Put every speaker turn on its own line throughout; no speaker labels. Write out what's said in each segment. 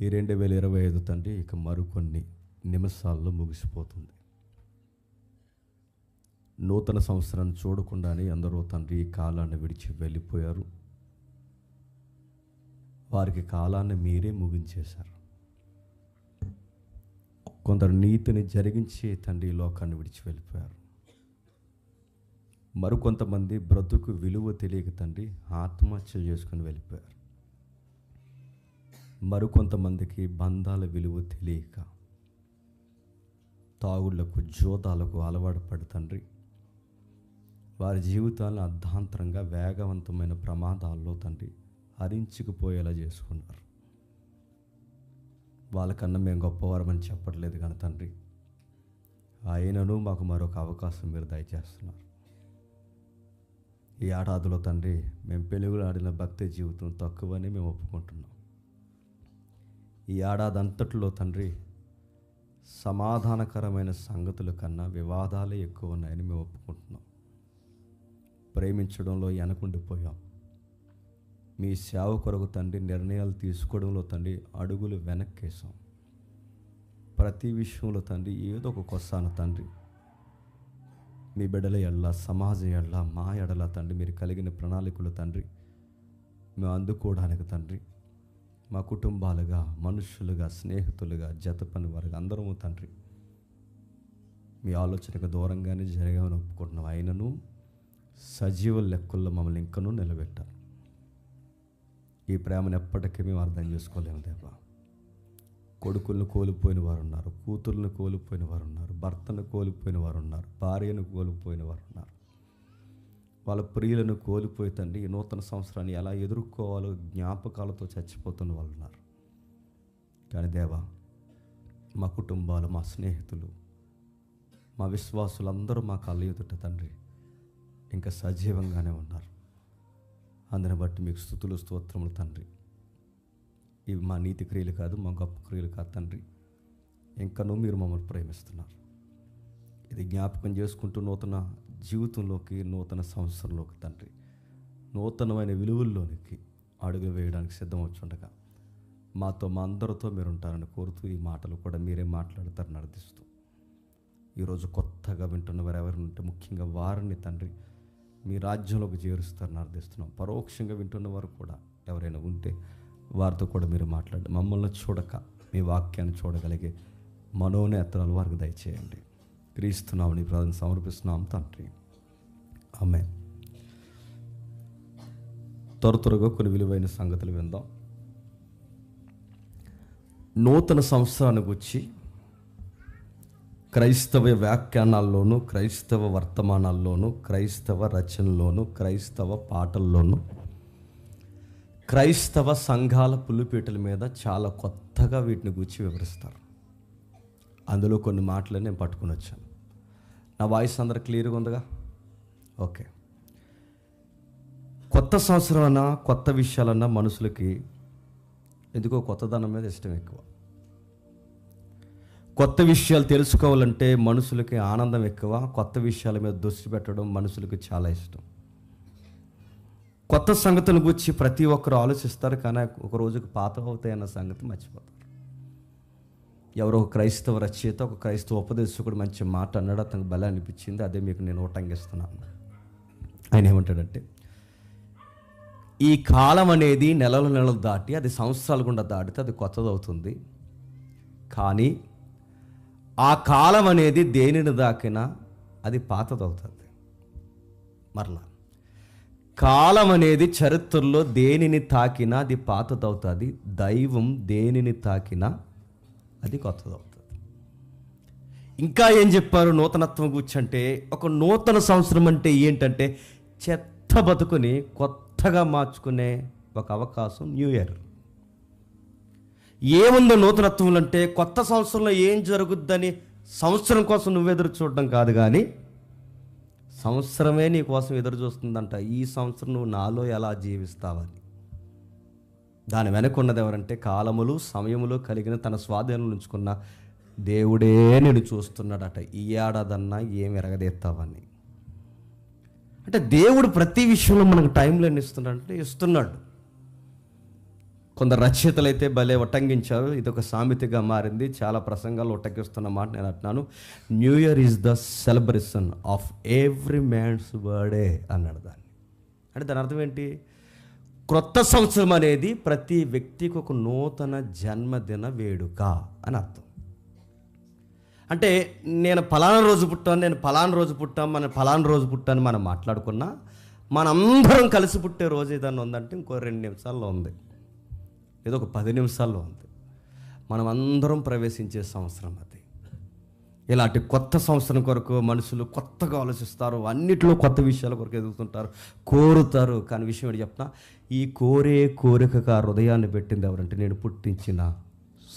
ఈ 2025 తండ్రి ఇక మరికొన్ని నిమిషాల్లో ముగిసిపోతుంది. నూతన సంవత్సరాన్ని చూడకుండానే అందరూ తండ్రి ఈ కాలాన్ని విడిచి వెళ్ళిపోయారు. వారికి కాలాన్ని మీరే ముగించేశారు. కొందరు నీతిని జరిగించి తండ్రి ఈ లోకాన్ని విడిచి వెళ్ళిపోయారు. మరికొంతమంది బ్రతుకు విలువ తెలియక తండ్రి ఆత్మహత్యలు చేసుకుని వెళ్ళిపోయారు. మరికొంతమందికి బంధాల విలువ తెలియక తాగుళ్లకు జోదాలకు అలవాటు పడి తండ్రి వారి జీవితాలను అర్ధాంతరంగా వేగవంతమైన ప్రమాదాల్లో తండ్రి హరించుకుపోయేలా చేసుకున్నారు. వాళ్ళకన్నా మేము గొప్పవారమని చెప్పట్లేదు కానీ తండ్రి, ఆయనను మాకు మరొక అవకాశం మీరు దయచేస్తున్నారు. ఈ ఏడాదిలో తండ్రి మేము పెనుగులాడిన భక్తి జీవితం తక్కువని మేము ఒప్పుకుంటున్నాం. ఈ ఏడాది అంతట్లో తండ్రి సమాధానకరమైన సంగతుల కన్నా వివాదాలే ఎక్కువ ఉన్నాయని మేము ఒప్పుకుంటున్నాం. ప్రేమించడంలో వెనకుండిపోయాం. మీ సేవ కొరకు తండ్రి నిర్ణయాలు తీసుకోవడంలో తండ్రి అడుగులు వెనక్కేసాం. ప్రతి విషయంలో తండ్రి ఏదో ఒక కొస్సాన తండ్రి మీ బిడ్డల ఎడల, సమాజం ఎడల, మా ఎడల తండ్రి మీరు కలిగిన ప్రణాళికలు తండ్రి మేము అందుకోవడానికి తండ్రి మా కుటుంబాలుగా, మనుషులుగా, స్నేహితులుగా, జత పని వారుగా అందరము తండ్రి మీ ఆలోచనకు దూరంగానే జరిగామని ఒప్పుకుంటున్నాం. అయినను సజీవ లెక్కల్లో మమ్మల్ని ఇంకనూ నిలబెట్టారు. ఈ ప్రేమను ఎప్పటికీ మేము అర్థం చేసుకోలేము దేవా. కొడుకులను కోల్పోయిన వారు ఉన్నారు, కూతుర్లను కోల్పోయిన వారు ఉన్నారు, భర్తను కోల్పోయిన వారు ఉన్నారు, భార్యను కోల్పోయిన వారు ఉన్నారు. వాళ్ళ ప్రియులను కోల్పోయి తండ్రి ఈ నూతన సంవత్సరాన్ని ఎలా ఎదుర్కోవాలో జ్ఞాపకాలతో చచ్చిపోతున్న వాళ్ళు ఉన్నారు. కానీ దేవా, మా కుటుంబాలు, మా స్నేహితులు, మా విశ్వాసులందరూ మా కళ్ళ ఎదుట తండ్రి ఇంకా సజీవంగానే ఉన్నారు. అందుని బట్టి మీకు స్తుతులు, స్తోత్రములు తండ్రి. ఇవి మా నీతి క్రియలు కాదు, మా గొప్ప క్రియలు కాదు తండ్రి. ఇంకనూ మీరు మమ్మల్ని ప్రేమిస్తున్నారు. ఇది జ్ఞాపకం చేసుకుంటూ నూతన జీవితంలోకి, నూతన సంవత్సరంలోకి తండ్రి నూతనమైన విలువల్లోనికి అడుగు వేయడానికి సిద్ధమవుతుండగా మాతో, మా అందరితో మీరు ఉంటారని కోరుతూ ఈ మాటలు కూడా మీరే మాట్లాడతారని అర్థిస్తూ ఈరోజు కొత్తగా వింటున్న వారు ఎవరైనా ఉంటే ముఖ్యంగా వారిని తండ్రి మీ రాజ్యంలోకి చేరుస్తారని అర్థిస్తున్నాం. పరోక్షంగా వింటున్న వారు కూడా ఎవరైనా ఉంటే వారితో కూడా మీరు మాట్లాడండి. మమ్మల్ని చూడక మీ వాక్యాన్ని చూడగలిగే మనోనేత్రాలు వారికి దయచేయండి. క్రీస్తునామని ప్రార్థన సమర్పిస్తున్నాం తండ్రి, ఆమేన్. త్వరగా కొన్ని విలువైన సంగతులు విందాం. నూతన సంవత్సరాన్ని గురించి క్రైస్తవ వ్యాఖ్యానాల్లోనూ, క్రైస్తవ వర్తమానాల్లోనూ, క్రైస్తవ రచనల్లోనూ, క్రైస్తవ పాటల్లోనూ, క్రైస్తవ సంఘాల పులిపీటల మీద చాలా కొత్తగా వీటిని గురించి వివరిస్తారు. అందులో కొన్ని మాటలు నేను పట్టుకుని వచ్చాను. నా వాయిస్ అందరూ క్లియర్గా ఉందిగా? ఓకే. కొత్త సంవత్సరం అన్నా, కొత్త విషయాలన్నా మనుషులకి ఎందుకో కొత్తదనం మీద ఇష్టం ఎక్కువ. కొత్త విషయాలు తెలుసుకోవాలంటే మనుషులకి ఆనందం ఎక్కువ. కొత్త విషయాల మీద దృష్టి పెట్టడం మనుషులకి చాలా ఇష్టం. కొత్త సంగతుల గురించి ప్రతి ఒక్కరు ఆలోచిస్తారు, కానీ ఒక రోజుకు పాత అవుతాయన్న సంగతి మర్చిపోతారు. ఎవరో ఒక క్రైస్తవ రచయిత, ఒక క్రైస్తవ ఉపదేశకుడు మంచి మాట అన్నాడు, అతనికి బలం అనిపించింది, అదే మీకు నేను ఓటంగిస్తున్నాను. ఆయన ఏమంటాడంటే, ఈ కాలం అనేది నెలలు దాటి అది సంవత్సరాలు గుండా దాటితే అది కొత్తదవుతుంది. కానీ ఆ కాలం అనేది దేనిని దాకినా అది పాతదవుతుంది. మరలా కాలం అనేది చరిత్రలో దేనిని తాకినా అది పాతదవుతుంది. దైవం దేనిని తాకినా అది కొత్తదవుతుంది. ఇంకా ఏం చెప్పారు నూతనత్వం గురించి అంటే, ఒక నూతన సంవత్సరం అంటే ఏంటంటే చెత్త బతుకుని కొత్తగా మార్చుకునే ఒక అవకాశం. న్యూ ఇయర్ ఏముందో నూతనత్వం అంటే కొత్త సంవత్సరంలో ఏం జరుగుద్దని సంవత్సరం కోసం నువ్వు ఎదురు చూడడం కాదు, కానీ సంవత్సరమే నీ కోసం ఎదురు చూస్తుందంట. ఈ సంవత్సరం నువ్వు నాలో ఎలా జీవిస్తావని. దాని వెనక ఉన్నది ఎవరంటే కాలములు, సమయములు కలిగిన తన స్వాధీనం ఉంచుకున్న దేవుడే నేను చూస్తున్నాడట. ఈ ఏడాదన్నా ఏం ఎరగదీస్తావని. అంటే దేవుడు ప్రతి విషయంలో మనకు టైంలో ఇస్తున్నాడంటే ఇస్తున్నాడు. కొందరు రచయితలు అయితే భలే ఉటంకించారు. ఇది ఒక సామెతగా మారింది. చాలా ప్రసంగాలు ఉటంకిస్తున్న మాట నేను అంటున్నాను. New year is the celebration of every man's birthday అన్నాడు దాన్ని. అంటే దాని అర్థం ఏంటి? క్రొత్త సంవత్సరం అనేది ప్రతి వ్యక్తికి ఒక నూతన జన్మదిన వేడుక అని అర్థం. అంటే నేను ఫలానా రోజు పుట్టాను, నేను ఫలానా రోజు పుట్టాను, మన ఫలానా రోజు పుట్టాను మనం మాట్లాడుకున్నా, మనందరం కలిసి పుట్టే రోజు ఏదన్నా ఉందంటే ఇంకో 2 నిమిషాల్లో ఉంది, ఏదో ఒక 10 నిమిషాల్లో ఉంది. మనం అందరం ప్రవేశించే సంవత్సరం అది. ఇలాంటి కొత్త సంవత్సరం కొరకు మనుషులు కొత్తగా ఆలోచిస్తారు, అన్నిట్లో కొత్త విషయాల కొరకు ఎదుగుతుంటారు, కోరుతారు. కానీ విషయం ఏంటి చెప్తున్నా, ఈ కోరికగా హృదయాన్ని పెట్టింది ఎవరంటే నేను పుట్టించిన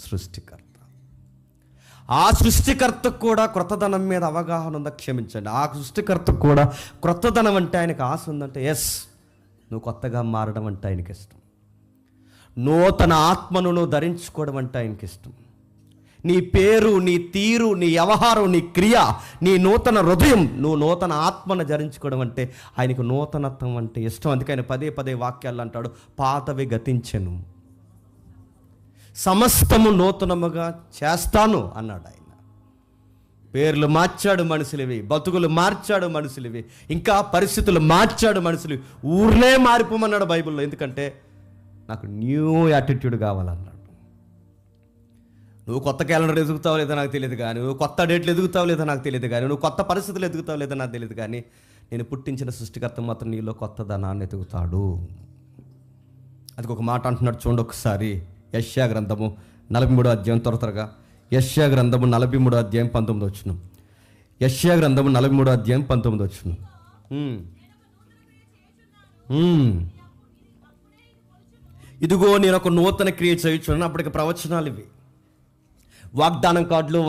సృష్టికర్త. ఆ సృష్టికర్తకు కూడా క్రొత్తదనం మీద అవగాహన ఉందా? క్షమించండి, ఆ సృష్టికర్తకు కూడా క్రొత్తదనం అంటే ఆయనకు ఆశ ఉందంటే ఎస్, నువ్వు కొత్తగా మారడం అంటే ఆయనకి ఇష్టం. నూతన ఆత్మను నువ్వు ధరించుకోవడం అంటే ఆయనకి ఇష్టం. నీ పేరు, నీ తీరు, నీ వ్యవహారం, నీ క్రియ, నీ నూతన హృదయం, నువ్వు నూతన ఆత్మను ధరించుకోవడం అంటే ఆయనకు నూతనత్వం అంటే ఇష్టం. అందుకే ఆయన పదే వాక్యాలు అంటాడు, పాతవి గతించెను, సమస్తము నూతనముగా చేస్తాను అన్నాడు ఆయన. పేర్లు మార్చాడు మనుషులవి, బతుకులు మార్చాడు మనుషులవి, ఇంకా పరిస్థితులు మార్చాడు మనుషులు. ఊర్లే మారిపోమన్నాడు బైబిల్లో. ఎందుకంటే నాకు న్యూ యాటిట్యూడ్ కావాలన్నాడు. నువ్వు కొత్త క్యాలెండర్ ఎదుగుతావు లేదో నాకు తెలియదు కానీ, నువ్వు కొత్త డేట్లు ఎదుగుతావు లేదో నాకు తెలియదు కానీ, నువ్వు కొత్త పరిస్థితులు ఎదుగుతావు లేదో నాకు తెలియదు కానీ, నేను పుట్టించిన సృష్టికర్త మాత్రం నీలో కొత్త ధనాన్ని ఎదుగుతాడు. అది ఒక మాట అంటున్నాడు చూడండి ఒకసారి. యెషయా గ్రంథము 43వ అధ్యాయం, త్వరగా యెషయా గ్రంథము 43వ అధ్యాయం 19వ వచనం. యెషయా గ్రంథము 43వ అధ్యాయం 19వ వచనం. ఇదిగో నేను ఒక నూతన క్రియ చేయుచున్నాను. అప్పటికి ప్రవచనాలు ఇవి. వాగ్దానం కార్డులు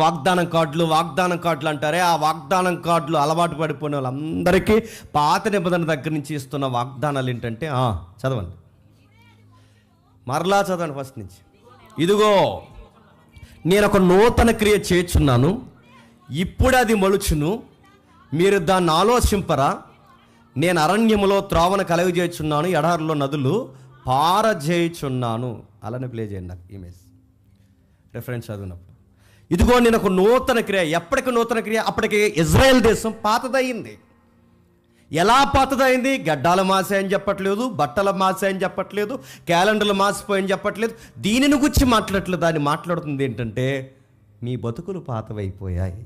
అంటారే, ఆ వాగ్దానం కార్డులు అలవాటు పడిపోయిన వాళ్ళందరికీ పాత నిబంధన దగ్గర నుంచి ఇస్తున్న వాగ్దానాలు ఏంటంటే, చదవండి, మరలా చదవండి ఫస్ట్ నుంచి. ఇదిగో నేను ఒక నూతన క్రియ చేయుచున్నాను, ఇప్పుడు అది మొలుచును, మీరు దాన్ని ఆలోచింపరా. నేను అరణ్యములో త్రోవను కలుగజేయుచున్నాను, ఎడారిలో నదులు పారజేయుచున్నాను. అలానే ప్లే చేయండి నాకు ఇమేజ్ రెఫరెన్స్ చదివినప్పుడు. ఇదిగో నేను ఒక నూతన క్రియ. ఎప్పటికి నూతన క్రియ? అప్పటికి ఇజ్రాయెల్ దేశం పాతదయింది. ఎలా పాతదైంది? గడ్డాలు మాసాయని చెప్పట్లేదు, బట్టలు మాసాయని చెప్పట్లేదు, క్యాలెండర్లు మాసిపోయని చెప్పట్లేదు. దీనిని గురించి మాట్లాడట్లేదు. దాన్ని మాట్లాడుతుంది ఏంటంటే, మీ బతుకులు పాతవైపోయాయి.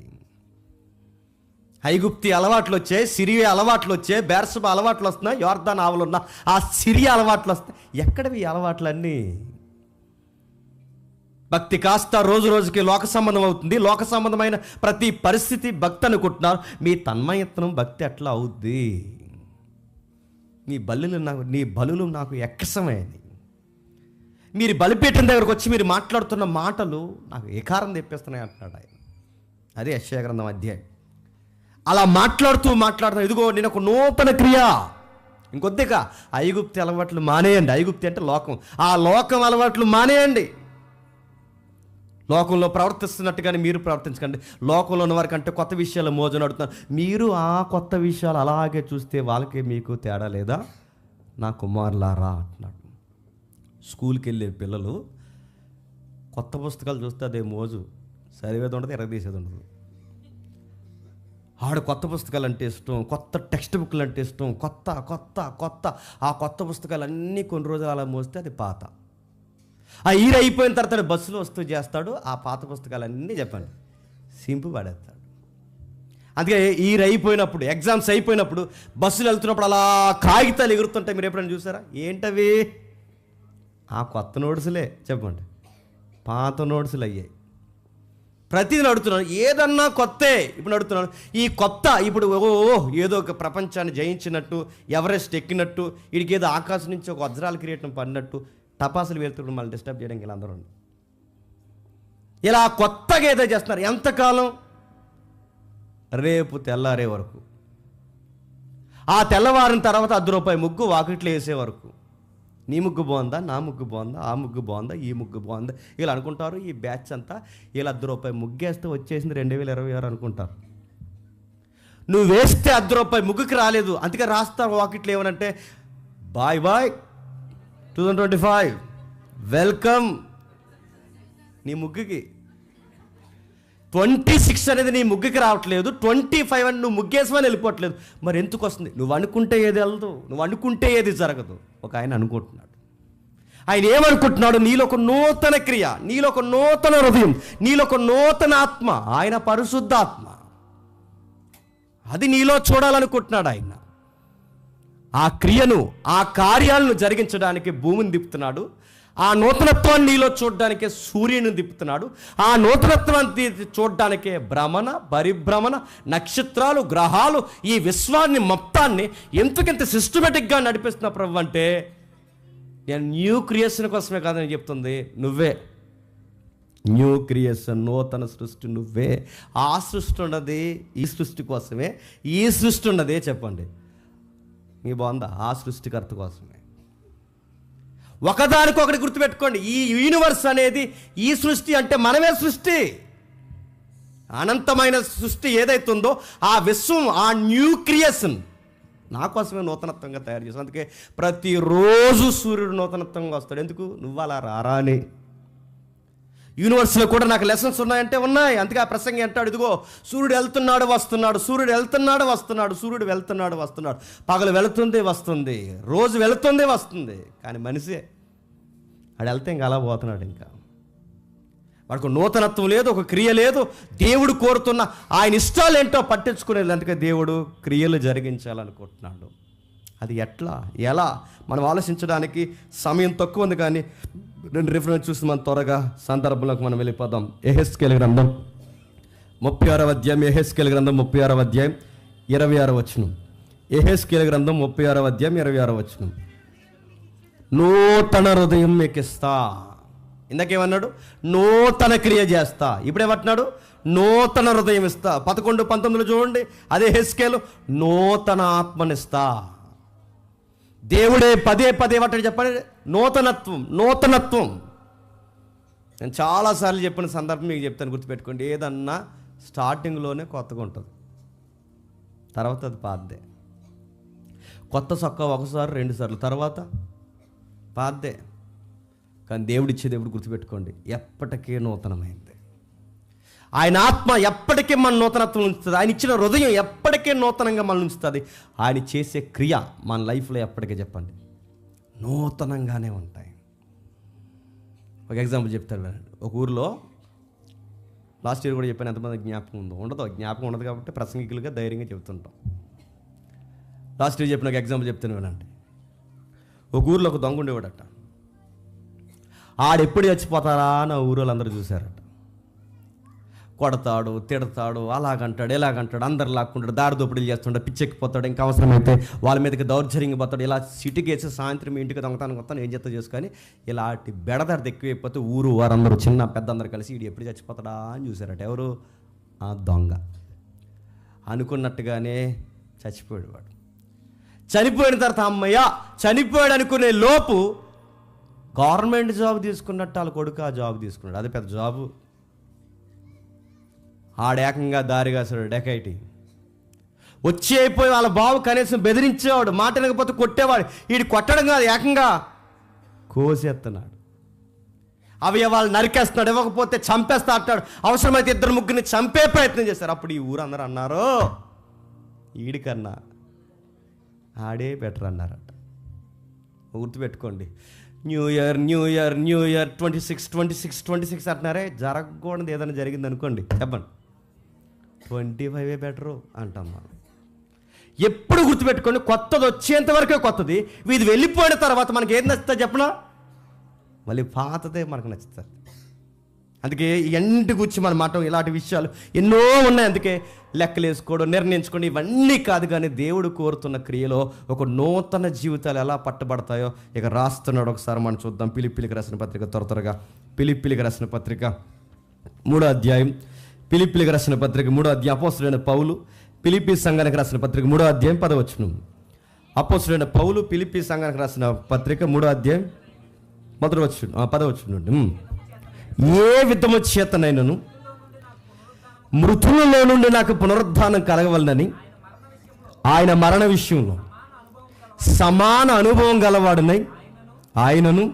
ఐగుప్తి అలవాట్లు వచ్చాయి, సిరియా అలవాట్లు వచ్చాయి, బెర్షెబా అలవాట్లు వస్తున్నాయి, యోర్దాను ఆవలున్న ఆ సిరియా అలవాట్లు వస్తాయి. ఎక్కడవి అలవాట్లన్నీ? భక్తి కాస్త రోజు రోజుకి లోక సంబంధం అవుతుంది. లోక సంబంధమైన ప్రతి పరిస్థితి భక్తి అనుకుంటున్నారు. మీ తన్మయత్నం భక్తి ఎట్లా అవుద్ది? నీ బలులు నాకు ఎక్కసమైనవి. మీరు బలిపీఠం దగ్గరకు వచ్చి మీరు మాట్లాడుతున్న మాటలు నాకు ఏకారం తెప్పిస్తున్నాయి అంటున్నాడు ఆయన. అదే యెషయా గ్రంథం అధ్యాయం. అలా మాట్లాడుతూ ఇదిగో నేను ఒక నూతన క్రియ. ఇంకొద్దిగా ఐగుప్తి అలవాట్లు మానేయండి. ఐగుప్తి అంటే లోకం. ఆ లోకం అలవాట్లు మానేయండి. లోకంలో ప్రవర్తిస్తున్నట్టుగానే మీరు ప్రవర్తించకండి. లోకంలో ఉన్న వారికి అంటే కొత్త విషయాలు మోజు నడుతున్నారు. మీరు ఆ కొత్త విషయాలు అలాగే చూస్తే వాళ్ళకి మీకు తేడా లేదా? నా కుమారులారా అంటున్నాడు. స్కూల్కి వెళ్ళే పిల్లలు కొత్త పుస్తకాలు చూస్తే అదే మోజు, చదివేది ఉండదు, ఎరగదీసేది ఉండదు. ఆడు కొత్త పుస్తకాలు అంటే ఇష్టం, కొత్త టెక్స్ట్ బుక్లు అంటే ఇష్టం, కొత్త ఆ కొత్త పుస్తకాలు అన్నీ కొన్ని రోజులు అలా మోస్తే అది పాత. ఆ ఈర అయిపోయిన తర్వాత బస్సులో వస్తూ చేస్తాడు, ఆ పాత పుస్తకాలన్నీ చెప్పండి సింపు పడేస్తాడు. అందుకే ఈర అయిపోయినప్పుడు, ఎగ్జామ్స్ అయిపోయినప్పుడు బస్సులు వెళ్తున్నప్పుడు అలా కాగితాలు ఎగురుతుంటాయి. మీరు ఎప్పుడైనా చూసారా? ఏంటవి? ఆ కొత్త నోట్సులే. చెప్పండి, పాత నోట్సులు అయ్యాయి. ప్రతిదీ నడుతున్నాను, ఏదన్నా కొత్తే ఇప్పుడు నడుతున్నాను. ఈ కొత్త ఇప్పుడు ఏదో ఒక ప్రపంచాన్ని జయించినట్టు, ఎవరెస్ట్ ఎక్కినట్టు, వీడికి ఏదో ఆకాశం నుంచి ఒక వజ్రాల కిరీటం పడినట్టు టపాసులు వెళ్తున్నారు మళ్ళీ డిస్టర్బ్ చేయడానికి ఇలా అందరూ ఇలా కొత్తగా ఏదో చేస్తున్నారు. ఎంతకాలం? రేపు తెల్లారే వరకు. ఆ తెల్లవారిన తర్వాత ₹10 ముగ్గు వాకిట్లో వేసే వరకు. నీ ముగ్గు బాగుందా, నా ముగ్గు బాగుందా, ఆ ముగ్గు బాగుందా, ఈ ముగ్గు బాగుందా, ఇలా అనుకుంటారు. ఈ బ్యాచ్ అంతా ఇలా ₹10 ముగ్గేస్తే వచ్చేసింది 2026 అనుకుంటారు. నువ్వు వేస్తే ₹10 ముగ్గుకి రాలేదు, అందుకే రాస్తారు వాకిట్లు ఏమనంటే బాయ్ 2025 వెల్కమ్ నీ ముగ్గుకి. 26 అనేది నీ ముగ్గుకి రావట్లేదు, 25 అని నువ్వు ముగ్గేసుమని వెళ్ళిపోవట్లేదు. మరి ఎందుకు వస్తుంది? నువ్వు అనుకుంటే ఏది వెళ్ళదు, నువ్వు అనుకుంటే ఏది జరగదు. ఒక ఆయన అనుకుంటున్నాడు. ఆయన ఏమనుకుంటున్నాడు? నీలో ఒక నూతన క్రియ, నీలో ఒక నూతన హృదయం, నీలో ఒక నూతన ఆత్మ. ఆయన పరిశుద్ధాత్మ. అది నీలో చూడాలనుకుంటున్నాడు ఆయన. ఆ క్రియను, ఆ కార్యాలను జరిగించడానికి భూమిని తిప్పుతున్నాడు. ఆ నూతనత్వాన్ని నీలో చూడడానికే సూర్యుని తిప్పుతున్నాడు. ఆ నూతనత్వాన్ని చూడడానికే భ్రమణ, పరిభ్రమణ, నక్షత్రాలు, గ్రహాలు, ఈ విశ్వాన్ని మొత్తాన్ని ఎందుకంత సిస్టమేటిక్గా నడిపిస్తున్నా ప్రభు అంటే, నేను న్యూ క్రియేషన్ కోసమే కాదని చెప్తుంది. నువ్వే న్యూ క్రియేషన్, నూతన సృష్టి నువ్వే. ఆ సృష్టి ఉన్నది ఈ సృష్టి కోసమే, ఈ సృష్టి ఉన్నదే చెప్పండి మీ బాగుందా? ఆ సృష్టికర్త కోసమే. ఒకదానికొకటి గుర్తుపెట్టుకోండి. ఈ యూనివర్స్ అనేది ఈ సృష్టి అంటే మనమే సృష్టి. అనంతమైన సృష్టి ఏదైతుందో ఆ విశ్వం, ఆ న్యూ క్రియేషన్ నా కోసమే నూతనత్వంగా తయారు చేస్తాను. అందుకే ప్రతిరోజు సూర్యుడు నూతనత్వంగా వస్తాడు. ఎందుకు? నువ్వు అలా రారా అని. యూనివర్స్లో కూడా నాకు లెసన్స్ ఉన్నాయంటే ఉన్నాయి. అందుకే ఆ ప్రసంగి అంటాడు, ఇదిగో సూర్యుడు వెళ్తున్నాడు వస్తున్నాడు, సూర్యుడు వెళ్తున్నాడు వస్తున్నాడు, సూర్యుడు వెళ్తున్నాడు వస్తున్నాడు. పగలు వెళుతుంది వస్తుంది, రోజు వెళుతుంది వస్తుంది. కానీ మనిషే వాడు వెళ్తే ఇంకా అలా పోతున్నాడు. ఇంకా వాడికి నూతనత్వం లేదు, ఒక క్రియ లేదు. దేవుడు కోరుతున్న ఆయన ఇష్టాలు ఏంటో పట్టించుకునేది. అందుకే దేవుడు క్రియలు జరిగించాలనుకుంటున్నాడు. అది ఎట్లా, ఎలా మనం ఆలోచించడానికి సమయం తక్కువ ఉంది. కానీ 2 రిఫరెన్స్ చూసి మనం త్వరగా సందర్భంలోకి మనం వెళ్ళిపోదాం. యెహెజ్కేలు గ్రంథం 36వ అధ్యాయం, యెహెజ్కేలు గ్రంథం 36వ అధ్యాయం 26వ వచనం. యెహెజ్కేలు గ్రంథం 36వ అధ్యాయం 26వ వచనం. నూతన హృదయం మీకు ఇస్తా. ఇందాకేమన్నాడు? నూతన క్రియ చేస్తా. ఇప్పుడేమంటున్నాడు? నూతన హృదయం ఇస్తా. 11-19 చూడండి. అదే యెహెజ్కేలు, నూతన ఆత్మనిస్తా. దేవుడే పదే ఏమంటాడు చెప్పండి? నూతనత్వం, నూతనత్వం. నేను చాలాసార్లు చెప్పిన సందర్భం మీకు చెప్తాను, గుర్తుపెట్టుకోండి. ఏదన్నా స్టార్టింగ్లోనే కొత్తగా ఉంటుంది, తర్వాత అది పాతదే. కొత్త సొక్క ఒకసారి 2 సార్లు, తర్వాత పాతదే. కానీ దేవుడిచ్చే దేవుడు గుర్తుపెట్టుకోండి, ఎప్పటికీ నూతనమైంది. ఆయన ఆత్మ ఎప్పటికీ మన నూతనత్వం ఉంచుతుంది. ఆయన ఇచ్చిన హృదయం ఎప్పటికీ నూతనంగా మనం ఉంచుతుంది. ఆయన చేసే క్రియ మన లైఫ్లో ఎప్పటికీ చెప్పండి నూతనంగానే ఉంటాయి. ఒక ఎగ్జాంపుల్ చెప్తాను. ఒక ఊరిలో లాస్ట్ ఇయర్ కూడా చెప్పాను, ఎంతమంది జ్ఞాపకం ఉందో? ఉండదు. జ్ఞాపకం ఉండదు కాబట్టి ప్రసంగికులుగా ధైర్యంగా చెబుతుంటాం. లాస్ట్ ఇయర్ చెప్పిన ఒక ఎగ్జాంపుల్ చెప్తాను వినండి. ఒక ఊరిలో ఒక దొంగ ఉండేవాడట. ఆడెప్పుడు చచ్చిపోతారా అని ఆ ఊరు వాళ్ళందరూ చూశారట. కొడతాడు, తిడతాడు, అలాగంటాడు, ఎలాగంటాడు, అందరు లాక్కుంటాడు, దారి దోపిడీలు చేస్తుంటాడు, పిచ్చెక్కిపోతాడు, ఇంకా అవసరమైతే వాళ్ళ మీదకి దౌర్జన్యంగా పోతాడు. ఇలా సిటీకి వేసి సాయంత్రం ఇంటికి దొంగతానికి వస్తాను, ఏం చేస్తా చేసుకొని ఇలాంటి బెడదారి ఎక్కువైపోతే ఊరు వారందరూ చిన్న పెద్ద అందరు కలిసి వీడు ఎప్పుడు చచ్చిపోతాడా అని చూశారట. ఎవరు? ఆ దొంగ. అనుకున్నట్టుగానే చచ్చిపోయాడు వాడు. చనిపోయిన తర్వాత అమ్మయ్య చనిపోయాడు అనుకునే లోపు గవర్నమెంట్ జాబ్ తీసుకున్నట్టు వాళ్ళ కొడుకు ఆ జాబ్ తీసుకున్నాడు. అది పెద్ద జాబు. ఆడేకంగా దారి కాసాడు, డెకైటీ. వచ్చి అయిపోయి వాళ్ళ బాబు కనీసం బెదిరించేవాడు, మాట వినకపోతే కొట్టేవాడు. వీడు కొట్టడం కాదు, ఏకంగా కోసేస్తున్నాడు, అవయవాళ్ళు నరికేస్తున్నాడు, ఇవ్వకపోతే చంపేస్తా అంటాడు. అవసరమైతే 2-3 చంపే ప్రయత్నం చేశారు. అప్పుడు ఈ ఊరు అందరూ అన్నారు, వీడికన్నా ఆడే బెటర్ అన్నారట. గుర్తుపెట్టుకోండి. న్యూ ఇయర్ 26 అంటున్నారే, జరగకూడదు ఏదైనా జరిగింది అనుకోండి, చెప్పండి 25 బెటరు అంటాం మనం. ఎప్పుడు గుర్తుపెట్టుకోండి, కొత్తది వచ్చేంత వరకే కొత్తది. ఇది వెళ్ళిపోయిన తర్వాత మనకి ఏది నచ్చుతుంది చెప్పనా? మళ్ళీ పాతదే మనకు నచ్చుతుంది. అందుకే ఎంటి గురించి మన మాట ఇలాంటి విషయాలు ఎన్నో ఉన్నాయి. అందుకే లెక్కలు వేసుకోవడం, నిర్ణయించుకోండి ఇవన్నీ కాదు. కానీ దేవుడు కోరుతున్న క్రియలో ఒక నూతన జీవితాలు ఎలా పట్టబడతాయో ఇక రాస్తున్నాడు. ఒకసారి మనం చూద్దాం. ఫిలిప్పీలకు రాసిన పత్రిక, త్వరగా ఫిలిప్పీలకు రాసిన పత్రిక 3వ అధ్యాయం. ఫిలిప్పీలకు రాసిన పత్రిక 3వ అధ్యాయం. అపోస్తలుడైన పౌలు ఫిలిప్పీ సంఘానికి రాసిన పత్రిక 3వ అధ్యాయం 10వ వచనం. అపోస్తలుడైన పౌలు ఫిలిప్పీ సంఘానికి రాసిన పత్రిక 3వ అధ్యాయం 10వ వచనం నుండి, ఏ విధము చేతనైనను మృతులలో నుండి నాకు పునరుద్ధానం కలగవలనని ఆయన మరణ విషయంలో సమాన అనుభవం గలవాడునై ఆయనను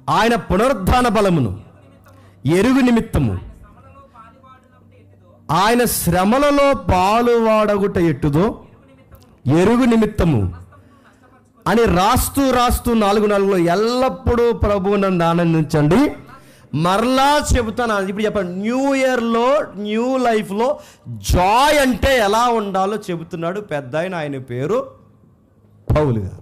ఆయన పునరుద్ధాన బలమును ఎరుగు నిమిత్తము ఆయన శ్రమలలో పాలువాడగుట ఎట్టుదో ఎరుగు నిమిత్తము అని రాస్తూ 4:4 ఎల్లప్పుడూ ప్రభువునందు ఆనందించండి. మరలా చెబుతాను, ఇప్పుడు చెప్పండి, న్యూ ఇయర్లో, న్యూ లైఫ్లో జాయ్ అంటే ఎలా ఉండాలో చెబుతున్నాడు పెద్ద ఆయన పేరు పౌలు గారు.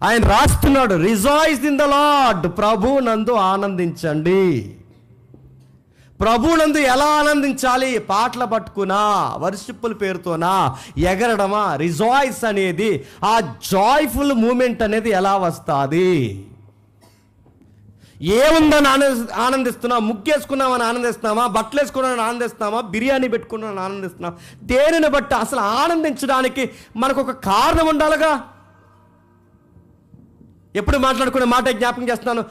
ఆయన రాస్తున్నాడు, రిజాయిస్ ఇన్ ద లార్డ్, ప్రభువునందు ఆనందించండి. ప్రభువునందు ఎలా ఆనందించాలి? పాటలు పట్టుకున్నా, వర్షిప్పుల పేరుతోనా, ఎగరడమా? రిజాయిస్ అనేది, ఆ జాయ్ఫుల్ మూమెంట్ అనేది ఎలా వస్తుంది? ఏముందని ఆనందిస్తున్నాం? ముగ్గేసుకున్నామని ఆనందిస్తున్నామా? బట్టలు వేసుకున్నామని ఆనందిస్తున్నామా? బిర్యానీ పెట్టుకున్నామని ఆనందిస్తున్నామా? దేనిని బట్టి అసలు ఆనందించడానికి మనకు ఒక కారణం ఉండాలిగా. ఎప్పుడు మాట్లాడుకునే మాట జ్ఞాపకం చేస్తున్నాను,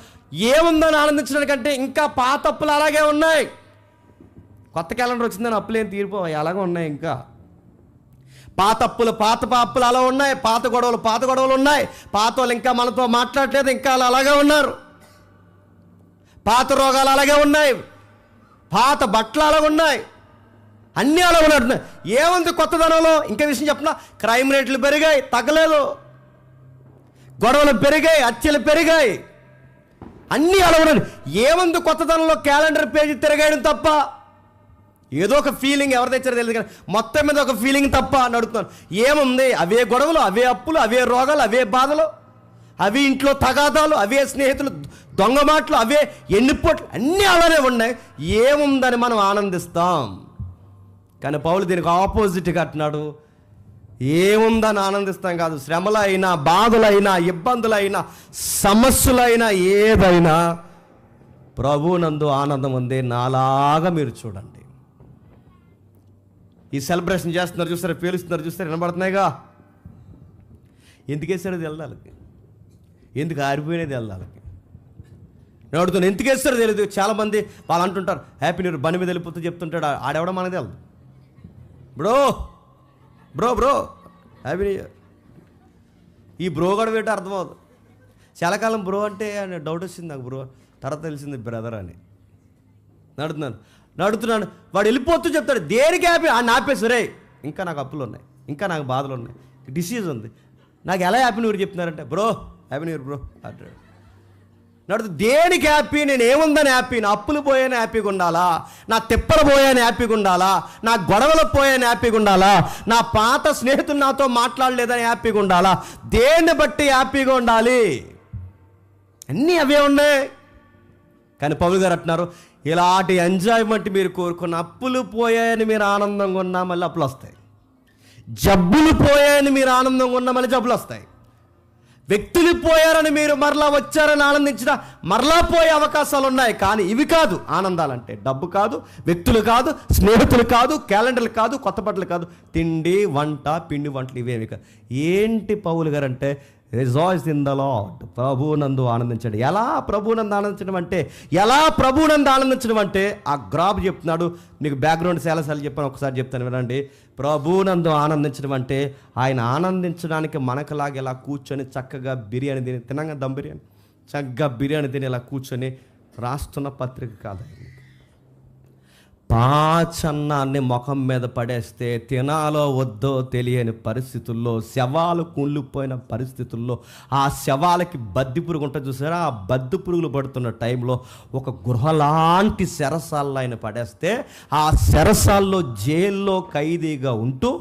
ఏముందని ఆనందించడానికంటే ఇంకా పాత అప్పులు అలాగే ఉన్నాయి. కొత్త క్యాలెండర్ వచ్చిందని అప్పులు ఏం తీరిపోయి అలాగే ఉన్నాయి. ఇంకా పాత అప్పులు అలా ఉన్నాయి. పాత గొడవలు ఉన్నాయి. పాత వాళ్ళు ఇంకా మనతో మాట్లాడలేదు, ఇంకా అలాగే ఉన్నారు. పాత రోగాలు అలాగే ఉన్నాయి. పాత బట్టలు అలాగే ఉన్నాయి. అన్నీ అలా ఉన్నాయి. ఏముంది కొత్తదనంలో? ఇంకా విషయం చెప్పిన, క్రైమ్ రేట్లు పెరిగాయి, తగ్గలేదు. గొడవలు పెరిగాయి, హత్యలు పెరిగాయి, అన్నీ అలా ఉన్నాయి. ఏముంది కొత్తదనంలో? క్యాలెండర్ పేజీ తిరగడం తప్ప. ఏదో ఒక ఫీలింగ్ ఎవరి తెచ్చారో తెలియదు కానీ మొత్తం మీద ఒక ఫీలింగ్ తప్ప అని అడుగుతున్నాను. ఏముంది? అవే గొడవలు, అవే అప్పులు, అవే రోగాలు, అవే బాధలు, అవి ఇంట్లో తగాదాలు, అవే స్నేహితులు దొంగ మాటలు, అవే ఎన్నిపోట్లు, అన్నీ అలానే ఉన్నాయి. ఏముందని మనం ఆనందిస్తాం. కానీ పౌలు దీనికి ఆపోజిట్గా అంటున్నాడు, ఏముందని ఆనందిస్తాం కాదు. శ్రమలైనా, బాధలైనా, ఇబ్బందులైనా, సమస్యలైనా, ఏదైనా ప్రభువునందు ఆనందం ఉంది. నాలాగా మీరు చూడండి. ఈ సెలబ్రేషన్ చేస్తున్నారు చూస్తారు, పేలుస్తున్నారు చూస్తారు, వినబడుతున్నాయిగా. ఎందుకేసాడు తెల్లాలకి? ఎందుకు ఆరిపోయినది తెల్లాలకి? నేను అడుగుతాను, ఎందుకు వేస్తారో తెలియదు. చాలామంది వాళ్ళు అంటుంటారు, హ్యాపీ న్యూ ఇయర్ బండి మీద వెళ్ళిపోతూ చెప్తుంటాడు. ఆడెవడ మనకు తెలదు. Bro bro bro happy new year. ఈ బ్రో కూడా పెట్టి అర్థమవుతుంది. చాలా కాలం బ్రో అంటే డౌట్ వచ్చింది నాకు. బ్రో తర్వాత తెలిసింది బ్రదర్ అని. నడుతున్నాను వాడు వెళ్ళిపోతూ చెప్తాడు, దేనికి హ్యాపీ అని ఆపేసి, రే ఇంకా నాకు అప్పులు ఉన్నాయి, ఇంకా నాకు బాధలు ఉన్నాయి, డిసీజ్ ఉంది, నాకు ఎలా హ్యాపీ న్యూ ఇయర్ చెప్తున్నారంటే, bro happy new year bro అంటాడు. దేనికి హ్యాపీ? నేను ఏముందని హ్యాపీ? నా అప్పులు పోయాను హ్యాపీగా ఉండాలా? నా తిప్పలు పోయాను హ్యాపీగా ఉండాలా? నా గొడవలు పోయాను హ్యాపీగా ఉండాలా? నా పాత స్నేహితులు నాతో మాట్లాడలేదని హ్యాపీగా ఉండాలా? దేన్ని బట్టి హ్యాపీగా ఉండాలి? అన్నీ అవే ఉన్నాయి. కానీ పౌలు గారు అంటున్నారు, ఇలాంటి ఎంజాయ్మెంట్ మీరు కోరుకున్న, అప్పులు పోయాయని మీరు ఆనందంగా ఉన్నా మళ్ళీ అప్పులు వస్తాయి. జబ్బులు పోయాయని మీరు ఆనందంగా ఉన్నా మళ్ళీ జబ్బులు వస్తాయి. వ్యక్తులు పోయారని మీరు మరలా వచ్చారని ఆనందించిన మరలా పోయే అవకాశాలు ఉన్నాయి. కానీ ఇవి కాదు ఆనందాలంటే. డబ్బు కాదు, వ్యక్తులు కాదు, స్నేహితులు కాదు, క్యాలెండర్లు కాదు, కొత్త బట్టలు కాదు, తిండి వంట, పిండి వంటలు, ఇవేమి కాదు. ఏంటి పౌలు గారు అంటే, రిజాయిస్ ఇన్ ద లార్డ్, ప్రభువునందు ఆనందించండి. ఎలా ప్రభువునందు ఆనందించడం అంటే ఆ గ్రాబ్ చెప్తున్నాడు. మీకు బ్యాక్గ్రౌండ్ చాలాసార్లు చెప్పాను, ఒకసారి చెప్తాను వినండి. ప్రభువునందు ఆనందించడం అంటే ఆయన ఆనందించడానికి మనకులాగా ఇలా కూర్చొని చక్కగా బిర్యానీ తిని, తినంగా దమ్ బిర్యానీ, చక్కగా బిర్యానీ తిని ఇలా కూర్చొని రాస్తున్న పత్రిక కాదు. పాచన్నాన్ని ముఖం మీద పడేస్తే తినాలో వద్దో తెలియని పరిస్థితుల్లో, శవాలు కుళ్ళిపోయిన పరిస్థితుల్లో, ఆ శవాలకి బద్ది పురుగు ఉంటుంది చూసారా, ఆ బద్ది పురుగులు పడుతున్న టైంలో ఒక గృహలాంటి చెరసాల్లో ఆయన పడేస్తే, ఆ చెరసాల్లో జైల్లో ఖైదీగా ఉంటూ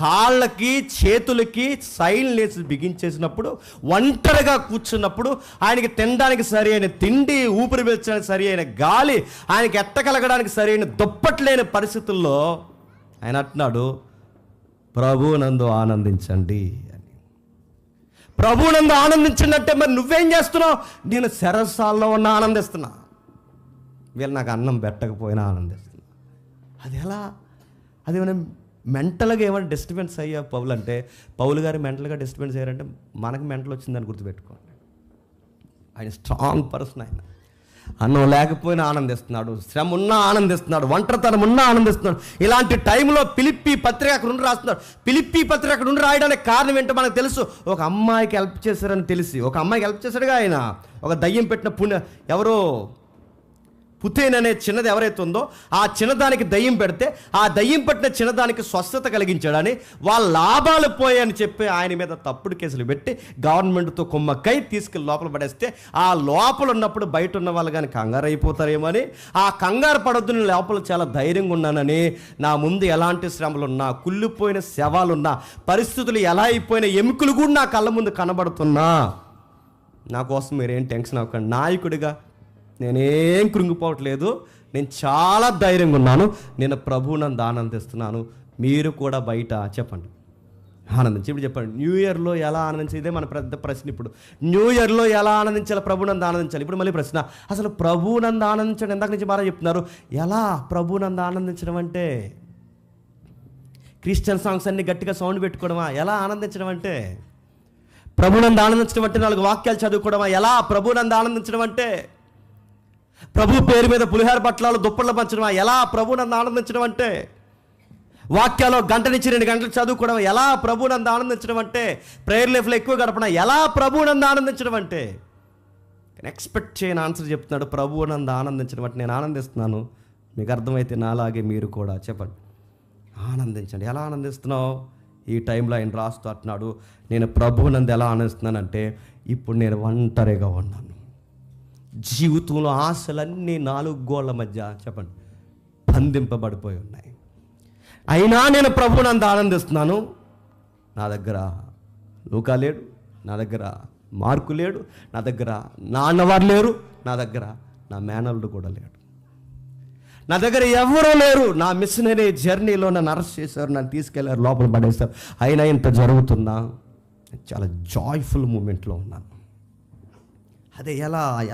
కాళ్ళకి చేతులకి సైన్ లేసి బిగించేసినప్పుడు, ఒంటరిగా కూర్చున్నప్పుడు, ఆయనకి తినడానికి సరి అయిన తిండి, ఊపిరి పీల్చడానికి సరి అయిన గాలి, ఆయనకి ఎట్టకలగడానికి సరి అయిన దుప్పట్లేని పరిస్థితుల్లో ఆయన అంటున్నాడు, ప్రభువునందు ఆనందించండి అని. ప్రభువునందు ఆనందించండి అంటే మరి నువ్వేం చేస్తున్నావు? నేను చెరసాల్లో ఉన్న ఆనందిస్తున్నా, వీళ్ళు నాకు అన్నం పెట్టకపోయినా ఆనందిస్తున్నా. అది ఎలా? అది మనం మెంటల్గా ఏమైనా డిస్టర్బెన్స్ అయ్యా పౌలు అంటే, పౌలు గారు మెంటల్గా డిస్టర్బెన్స్ అయ్యారంటే మనకు మెంటల్ వచ్చిందని గుర్తుపెట్టుకోండి. ఆయన స్ట్రాంగ్ పర్సన్. ఆయన అన్నం లేకపోయినా ఆనందిస్తున్నాడు, శ్రమ ఉన్నా ఆనందిస్తున్నాడు, ఒంటరితనం ఉన్నా ఆనందిస్తున్నాడు. ఇలాంటి టైంలో ఫిలిప్పీ పత్రిక అక్కడ నుండి రాస్తున్నాడు. ఫిలిప్పీ పత్రిక అక్కడ నుండి రాయడానికి కారణం ఏంటో మనకు తెలుసు. ఒక అమ్మాయికి హెల్ప్ చేశారని తెలిసి, ఒక అమ్మాయికి హెల్ప్ చేశాడుగా ఆయన. ఒక దయ్యం పెట్టిన ఎవరో పుతేన్ అనే చిన్నది ఎవరైతే ఉందో ఆ చిన్నదానికి దయ్యం పెడితే ఆ దయ్యం పట్టిన చిన్నదానికి స్వస్థత కలిగించాడని, వాళ్ళ లాభాలు పోయాయని చెప్పి ఆయన మీద తప్పుడు కేసులు పెట్టి గవర్నమెంట్తో కుమ్మక్కై తీసుకెళ్ళి లోపల పడేస్తే, ఆ లోపల ఉన్నప్పుడు బయట ఉన్న వాళ్ళు కానీ కంగారు అయిపోతారేమో అని, ఆ కంగారు పడొద్దు, నేను లోపల చాలా ధైర్యంగా ఉన్నానని, నా ముందు ఎలాంటి శ్రమలున్నా, కుళ్ళిపోయిన శవాలున్నా, పరిస్థితులు ఎలా అయిపోయిన ఎముకలు కూడా నా కళ్ళ ముందు కనబడుతున్నా, నా కోసం మీరేం టెన్షన్ అవ్వకండి, నాయకుడిగా నేనేం కృంగిపోవట్లేదు, నేను చాలా ధైర్యంగా ఉన్నాను, నేను ప్రభువు నందు ఆనందిస్తున్నాను, మీరు కూడా బయట చెప్పండి ఆనందించి. ఇప్పుడు చెప్పండి, న్యూ ఇయర్లో ఎలా ఆనందించాలి? ఇదే మన పెద్ద ప్రశ్న. ఇప్పుడు న్యూ ఇయర్లో ఎలా ఆనందించాలి? ప్రభు నందు ఆనందించాలి. ఇప్పుడు మళ్ళీ ప్రశ్న, అసలు ప్రభు నందు ఆనందించడం ఎందాక నుంచి బాగా చెప్తున్నారు. ఎలా ప్రభు నందు ఆనందించడం అంటే? క్రిస్టియన్ సాంగ్స్ అన్ని గట్టిగా సౌండ్ పెట్టుకోవడమా? ఎలా ఆనందించడం అంటే? ప్రభు నందు ఆనందించడం అంటే 4 వాక్యాలు చదువుకోవడమా? ఎలా ప్రభు నందు ఆనందించడం అంటే? ప్రభు పేరు మీద పులిహార బట్టలు దుప్పట్లు పంచడమా? ఎలా ప్రభు నందు ఆనందించడం అంటే? వాక్యాలు గంట నుంచి 2 గంటలు చదువుకోవడం ఎలా ప్రభు నందు ఆనందించడం అంటే? ప్రేయర్ లైఫ్లో ఎక్కువ గడపడం ఎలా ప్రభు నందు ఆనందించడం అంటే? ఎక్స్పెక్ట్ చేయని ఆన్సర్ చెప్తున్నాడు. ప్రభు నందు ఆనందించడం అంటే నేను ఆనందిస్తున్నాను, మీకు అర్థమైతే నాలాగే మీరు కూడా చెప్పండి ఆనందించండి. ఎలా ఆనందిస్తున్నావు? ఈ టైంలో ఆయన రాస్తూ అంటున్నాడు, నేను ప్రభు నందు ఎలా ఆనందిస్తున్నానంటే, ఇప్పుడు నేను ఒంటరిగా ఉన్నాను, జీవితంలో ఆశలన్నీ 4 గోళ్ల మధ్య చెప్పండి బంధింపబడిపోయి ఉన్నాయి, అయినా నేను ప్రభు నందు ఆనందిస్తున్నాను. నా దగ్గర లూకా లేడు, నా దగ్గర మార్కు లేడు, నా దగ్గర నా అన్నవారు లేరు, నా దగ్గర నా మేనల్లుడు కూడా లేడు, నా దగ్గర ఎవరూ లేరు. నా మిషనరీ జర్నీలో నన్ను అరెస్ట్ చేశారు, నన్ను తీసుకెళ్లారు, లోపల పడేశారు, అయినా ఇంత జరుగుతున్నా చాలా జాయ్ఫుల్ మూమెంట్లో ఉన్నాను. అదే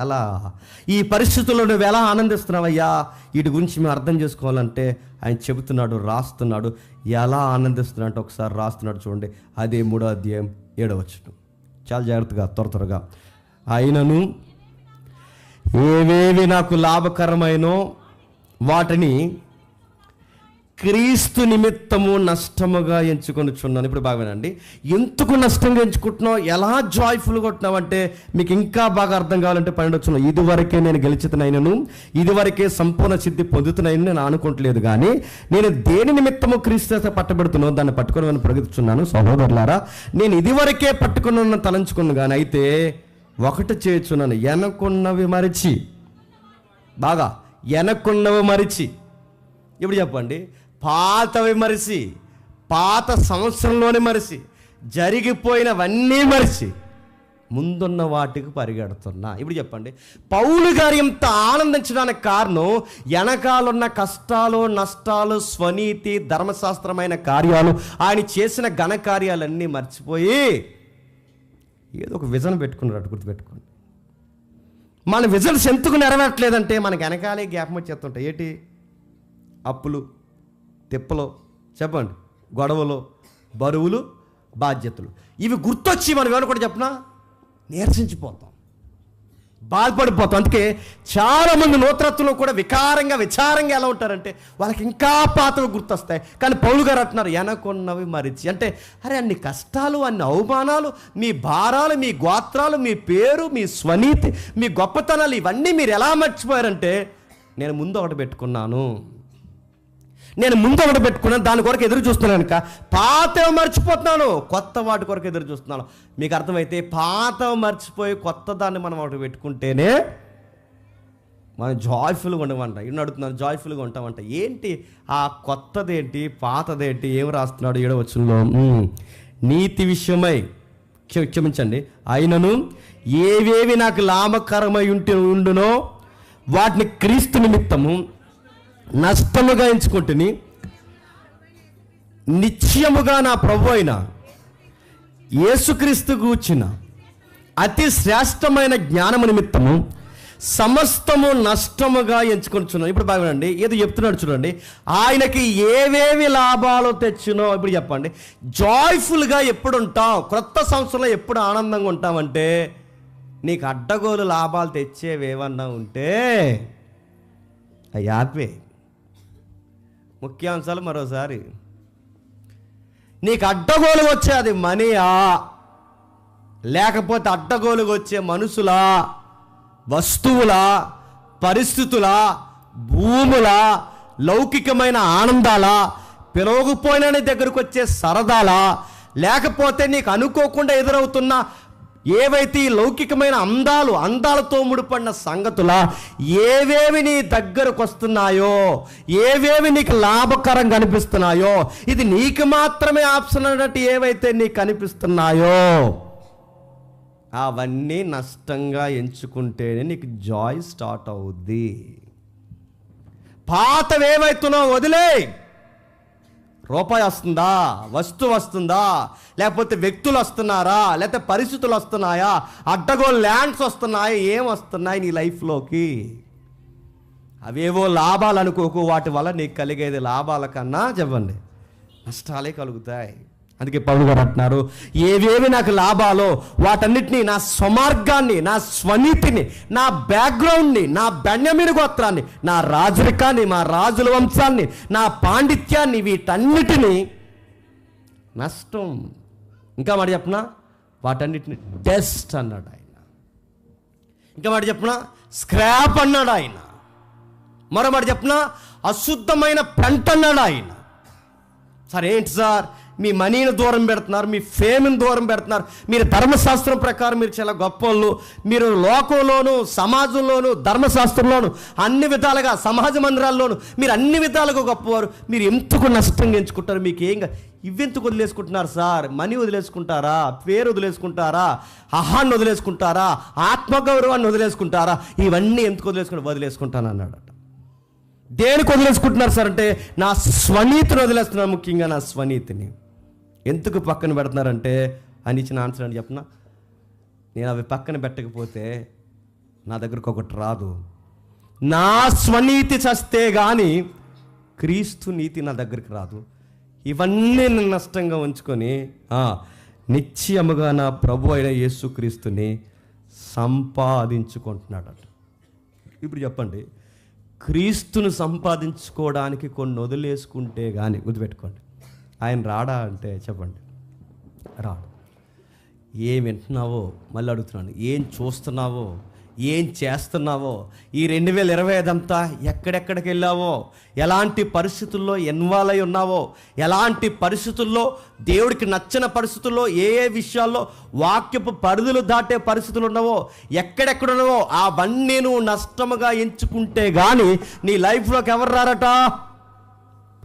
ఎలా ఈ పరిస్థితుల్లో నువ్వు ఎలా ఆనందిస్తున్నావయ్యా? వీటి గురించి మేము అర్థం చేసుకోవాలంటే ఆయన చెబుతున్నాడు, రాస్తున్నాడు. ఎలా ఆనందిస్తున్నా అంటే ఒకసారి రాస్తున్నాడు చూడండి. అదే 3వ అధ్యాయం 7వ వచనం. చాలా జాగ్రత్తగా త్వరగా. అయినను ఏవేవి నాకు లాభకరమైనో వాటిని క్రీస్తు నిమిత్తము నష్టముగా ఎంచుకొనిచున్నాను. ఇప్పుడు బాగానండి, ఎందుకు నష్టంగా ఎంచుకుంటున్నావు, ఎలా జాయ్ఫుల్గా ఉంటున్నావు అంటే మీకు ఇంకా బాగా అర్థం కావాలంటే 12వ వచనం. ఇదివరకే నేను గెలిచితనైనను, ఇదివరకే సంపూర్ణ సిద్ధి పొందుతున్నాయని నేను అనుకోవట్లేదు, కానీ నేను దేని నిమిత్తము క్రీస్తు పట్టబెడుతున్నాను దాన్ని పట్టుకొని ప్రకటిస్తున్నాను. సహోదరులారా, నేను ఇదివరకే పట్టుకున్న తలంచుకున్నాను, కానీ అయితే ఒకటి చేయుచున్నాను, వెనకున్నవి మరిచి, బాగా వెనకున్నవి మరిచి. ఇప్పుడు చెప్పండి, పాతవి మరిచి, పాత సంవత్సరంలోనే మరిచి, జరిగిపోయినవన్నీ మరిచి ముందున్న వాటికి పరిగెడుతున్నా. ఇప్పుడు చెప్పండి, పౌలు గారు ఎంత ఆనందించడానికి కారణం వెనకాలన్న కష్టాలు, నష్టాలు, స్వనీతి, ధర్మశాస్త్రమైన కార్యాలు, ఆయన చేసిన ఘనకార్యాలన్నీ మర్చిపోయి ఏదో ఒక విజన్ పెట్టుకున్నాడు. గుర్తుపెట్టుకోండి, మన విజన్స్ ఎందుకు నెరవేరట్లేదంటే మనకి వెనకాలే జ్ఞాపకం వచ్చేస్తుంటాయి. ఏంటి? అప్పులు, తిప్పలు, చెప్పండి, గొడవలు, బరువులు, బాధ్యతలు. ఇవి గుర్తొచ్చి మనం ఏమన్నా కూడా చెప్పినా నీరసించిపోతాం, బాధపడిపోతాం. అందుకే చాలామంది నూతనత్వంలో కూడా విచారంగా ఎలా ఉంటారంటే వాళ్ళకి ఇంకా పాతవి గుర్తొస్తాయి. కానీ పౌలు గారు అంటున్నారు, వెనకున్నవి మరిచి. అంటే అరే, అన్ని కష్టాలు, అన్ని అవమానాలు, మీ భారాలు, మీ గోత్రాలు, మీ పేరు, మీ స్వనీతి, మీ గొప్పతనాలు, ఇవన్నీ మీరు ఎలా మర్చిపోయారంటే, నేను ముందు ఒకటి పెట్టుకున్నాను, దాని కొరకు ఎదురు చూస్తున్నాను కనుక పాతవి మర్చిపోతున్నాను, కొత్త వాటి కొరకు ఎదురు చూస్తున్నాను. మీకు అర్థమైతే పాతవి మర్చిపోయి కొత్త దాన్ని మనం ఒకటి పెట్టుకుంటేనే మనం జాయ్ఫుల్గా ఉండమంట. ఇన్ని అడుగుతున్నాను, జాయ్ఫుల్గా ఉంటామంట. ఏంటి ఆ కొత్తదేంటి, పాతదేంటి? ఏం రాస్తున్నాడు 7వ వచనంలో? నీతి విషయమై, క్షమించండి, అయినను ఏవేవి నాకు లాభకరమై ఉండునో వాటిని క్రీస్తు నిమిత్తము నష్టముగా ఎంచుకుంటుని, నిశ్చయముగా నా ప్రభు అయిన యేసుక్రీస్తు గూర్చిన అతి శ్రేష్టమైన జ్ఞానము నిమిత్తము సమస్తము నష్టముగా ఎంచుకొనిచున్నాను. ఇప్పుడు బాగుండండి, ఏదో చెప్తున్నాడు చూడండి, ఆయనకి ఏవేవి లాభాలు తెచ్చునో. ఇప్పుడు చెప్పండి, జాయ్ఫుల్గా ఎప్పుడు ఉంటాం? క్రొత్త సంవత్సరంలో ఎప్పుడు ఆనందంగా ఉంటామంటే నీకు అడ్డగోలు లాభాలు తెచ్చేవేమన్నా ఉంటే అవి ఆపే. ముఖ్యాంశాలు మరోసారి, నీకు అడ్డగోలు వచ్చే అది మనీయా, లేకపోతే అడ్డగోలుగా వచ్చే మనుషులా, వస్తువులా, పరిస్థితులా, భూములా, లౌకికమైన ఆనందాలా, పిలవకపోయినా నీ దగ్గరకు వచ్చే సరదాలా, లేకపోతే నీకు అనుకోకుండా ఎదురవుతున్న ఏవైతే ఈ లౌకికమైన అందాలతో ముడిపడిన సంగతులా, ఏవేవి నీ దగ్గరకు వస్తున్నాయో, ఏవేవి నీకు లాభకరంగా అనిపిస్తున్నాయో, ఇది నీకు మాత్రమే ఆప్షన్ అన్నట్టు ఏవైతే నీకు అనిపిస్తున్నాయో అవన్నీ నష్టంగా ఎంచుకుంటేనే నీకు జాయ్ స్టార్ట్ అవుద్ది. పాతవేవైతున్నావు వదిలే. రూపాయి వస్తుందా, వస్తువు వస్తుందా, లేకపోతే వ్యక్తులు వస్తున్నారా, లేకపోతే పరిస్థితులు వస్తున్నాయా, అడ్డగోలు ల్యాండ్స్ వస్తున్నాయా, ఏం వస్తున్నాయి నీ లైఫ్లోకి, అవేవో లాభాలు అనుకోకు. వాటి వల్ల నీకు కలిగేది లాభాల కన్నా చెప్పండి నష్టాలే కలుగుతాయి. అందుకే పౌలు గారు అంటున్నారు, ఏవేవి నాకు లాభాలో వాటన్నిటినీ, నా స్వమార్గాన్ని, నా స్వనీతిని, నా బ్యాక్గ్రౌండ్ని, నా బెన్యామీను గోత్రాన్ని, నా రాజరికాన్ని, మా రాజుల వంశాన్ని, నా పాండిత్యాన్ని, వీటన్నిటినీ నష్టం, ఇంకా మాట చెప్పనా, వాటన్నిటిని డస్ట్ అన్నాడు ఆయన. ఇంకా మాట చెప్పనా, స్క్రాప్ అన్నాడు ఆయన. మరో మాట చెప్పనా, అశుద్ధమైన పెంట అన్నాడు ఆయన. సరే ఏంటి సార్, మీ మనీని దూరం పెడుతున్నారు, మీ ఫేమ్ని దూరం పెడుతున్నారు, మీరు ధర్మశాస్త్రం ప్రకారం మీరు చాలా గొప్ప వాళ్ళు, మీరు లోకంలోను, సమాజంలోను, ధర్మశాస్త్రంలోను, అన్ని విధాలుగా, సమాజ మందిరాల్లోనూ మీరు అన్ని విధాలుగా గొప్పవారు, మీరు ఎందుకు నష్టంగా ఎంచుకుంటారు? మీకు ఇవెందుకు వదిలేసుకుంటున్నారు సార్? మనీ వదిలేసుకుంటారా, పేరు వదిలేసుకుంటారా, అహాన్ని వదిలేసుకుంటారా, ఆత్మగౌరవాన్ని వదిలేసుకుంటారా? ఇవన్నీ ఎందుకు వదిలేసుకుంటాను అన్నాడట. దేనికి వదిలేసుకుంటున్నారు సార్ అంటే, నా స్వనీతిని వదిలేస్తున్నారు. ముఖ్యంగా నా స్వనీతిని ఎందుకు పక్కన పెడుతున్నారంటే, అని ఇచ్చిన ఆన్సర్ అని చెప్పిన, నేను అవి పక్కన పెట్టకపోతే నా దగ్గరకు ఒకటి రాదు. నా స్వనీతి చస్తే కానీ క్రీస్తు నీతి నా దగ్గరికి రాదు. ఇవన్నీ నేను నష్టంగా ఉంచుకొని నిశ్చయముగా నా ప్రభు అయిన యేసుక్రీస్తుని సంపాదించుకుంటున్నాడట. ఇప్పుడు చెప్పండి, క్రీస్తును సంపాదించుకోవడానికి కొన్ని వదిలేసుకుంటే కానీ, గుర్తుపెట్టుకోండి, ఆయన రాడా అంటే చెప్పండి రాడు. ఏం వింటున్నావో మళ్ళీ అడుగుతున్నాను, ఏం చూస్తున్నావో, ఏం చేస్తున్నావో, ఈ 2025 అంతా ఎక్కడెక్కడికి వెళ్ళావో, ఎలాంటి పరిస్థితుల్లో ఇన్వాల్వ్ అయి ఉన్నావో, ఎలాంటి పరిస్థితుల్లో, దేవుడికి నచ్చిన పరిస్థితుల్లో, ఏ విషయాల్లో వాక్యపు పరిధులు దాటే పరిస్థితులు ఉన్నావో, ఎక్కడెక్కడ ఉన్నావో అవన్నీ నువ్వు నష్టముగా ఎంచుకుంటే కానీ నీ లైఫ్లోకి ఎవరు రారట?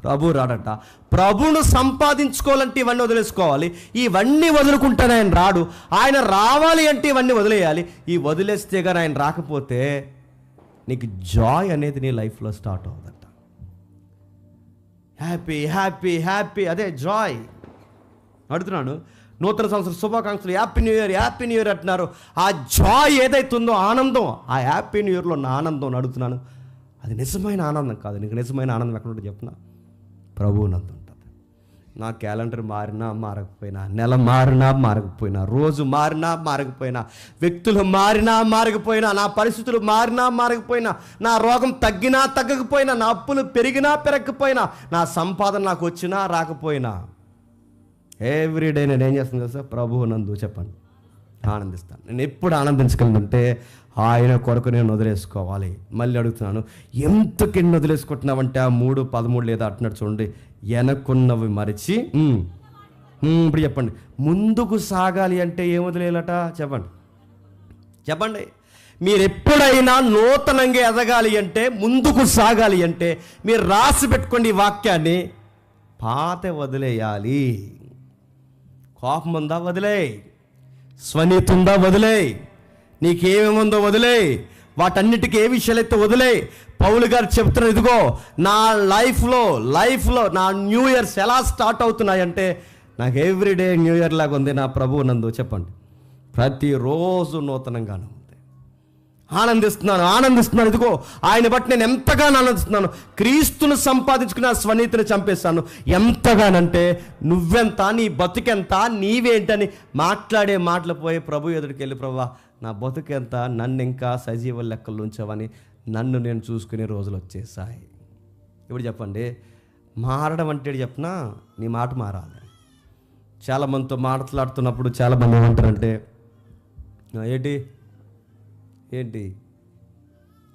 ప్రభు రాడట. ప్రభువును సంపాదించుకోవాలంటే ఇవన్నీ వదిలేసుకోవాలి. ఇవన్నీ వదులుకుంటానే ఆయన రాడు. ఆయన రావాలి అంటే ఇవన్నీ వదిలేయాలి. ఈ వదిలేస్తే కానీ ఆయన రాకపోతే నీకు జాయ్ అనేది నీ లైఫ్లో స్టార్ట్ అవుతుందట. హ్యాపీ హ్యాపీ హ్యాపీ, అదే జాయ్. అడుగుతున్నాను, నూతన సంవత్సరం శుభాకాంక్షలు, happy new year, happy new year అంటున్నారు. ఆ జాయ్ ఏదైతుందో, ఆనందం, ఆ హ్యాపీ న్యూ ఇయర్లో ఉన్న ఆనందం అడుగుతున్నాను. అది నిజమైన ఆనందం కాదు. నీకు నిజమైన ఆనందం ఎక్కడ ఉంటుంది చెప్పిన? ప్రభువు నందు ఉంటుంది. నా క్యాలెండర్ మారినా మారకపోయినా, నెల మారినా మారకపోయినా, రోజు మారినా మారకపోయినా, వ్యక్తులు మారినా మారకపోయినా, నా పరిస్థితులు మారినా మారకపోయినా, నా రోగం తగ్గినా తగ్గకపోయినా, నా అప్పులు పెరిగినా పెరగకపోయినా, నా సంపాదన నాకు వచ్చినా రాకపోయినా, ఎవ్రీడే నేను ఏం చేస్తాను కదా సార్? ప్రభువు నందు చెప్పండి ఆనందిస్తాను. నేను ఎప్పుడు ఆనందించగలనంటే ఆయన కొరకు నేను వదిలేసుకోవాలి. మళ్ళీ అడుగుతున్నాను, ఎందుకు ఎన్ని వదిలేసుకుంటున్నావంటే, ఆ 3:13 లేదా అంటున్నాడు చూడండి, వెనక్కున్నవి మరిచి ఇప్పుడు చెప్పండి, ముందుకు సాగాలి అంటే ఏం వదిలేయాలట? చెప్పండి చెప్పండి. మీరు ఎప్పుడైనా నూతనంగా ఎదగాలి అంటే, ముందుకు సాగాలి అంటే, మీరు రాసి పెట్టుకోండి ఈ వాక్యాన్ని, పాత వదిలేయాలి. కోపం ఉందా వదిలే, స్వనీతి ఉందా వదిలే, నీకేమేముందో వదిలే, వాటన్నిటికీ ఏ విషయాలైతే వదిలే. పౌలు గారు చెప్తున్నారు, ఇదిగో నా లైఫ్లో నా న్యూ ఇయర్స్ ఎలా స్టార్ట్ అవుతున్నాయంటే, నాకు ఎవ్రీడే న్యూ ఇయర్ లాగా ఉంది నా ప్రభువు నందు. చెప్పండి, ప్రతిరోజు నూతనంగానే ఉంది. ఆనందిస్తున్నాను. ఇదిగో ఆయన బట్టి నేను ఎంతగానో ఆనందిస్తున్నాను. క్రీస్తును సంపాదించుకుని ఆ స్వనీతిని చంపేస్తాను. ఎంతగానంటే, నువ్వెంత, నీ బతుకెంత, నీవేంటని మాట్లాడే మాటలు పోయి ప్రభు ఎదుటికి వెళ్ళి, ప్రభువా నా బతుకెంత, నన్ను ఇంకా సజీవ లెక్కలు ఉంచావని నన్ను నేను చూసుకునే రోజులు వచ్చేసాయి. ఇప్పుడు చెప్పండి, మారడం అంటే చెప్పనా, నీ మాట మారాలి. చాలామందితో మాట్లాడుతున్నప్పుడు చాలామంది ఏమంటారంటే, ఏంటి ఏంటి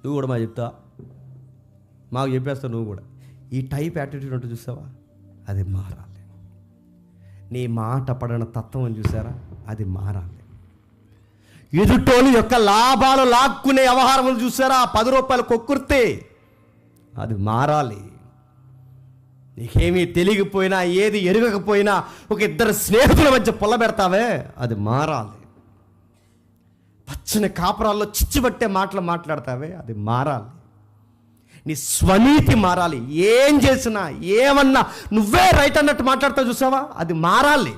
నువ్వు కూడా మాకు చెప్తా, మాకు చెప్పేస్తావు నువ్వు కూడా. ఈ టైప్ యాటిట్యూడ్ ఉంటుంది చూసావా, అది మారాలి. నీ మాట పడిన తత్వం చూసారా, అది మారాలి. ఎదుటోని యొక్క లాభాలు లాక్కునే వ్యవహారం చూసారా, 10 రూపాయలు కొక్కుర్తే, అది మారాలి. నీకేమీ తెలియకపోయినా, ఏది ఎరగకపోయినా ఒక 2 స్నేహితుల మధ్య పొల్లబెడతావే, అది మారాలి. పచ్చని కాపురాల్లో చిచ్చుబట్టే మాటలు మాట్లాడతావే, అది మారాలి. నీ స్వనీతి మారాలి. ఏం చేసినా ఏమన్నా నువ్వే రైట్ అన్నట్టు మాట్లాడతావు చూసావా, అది మారాలి.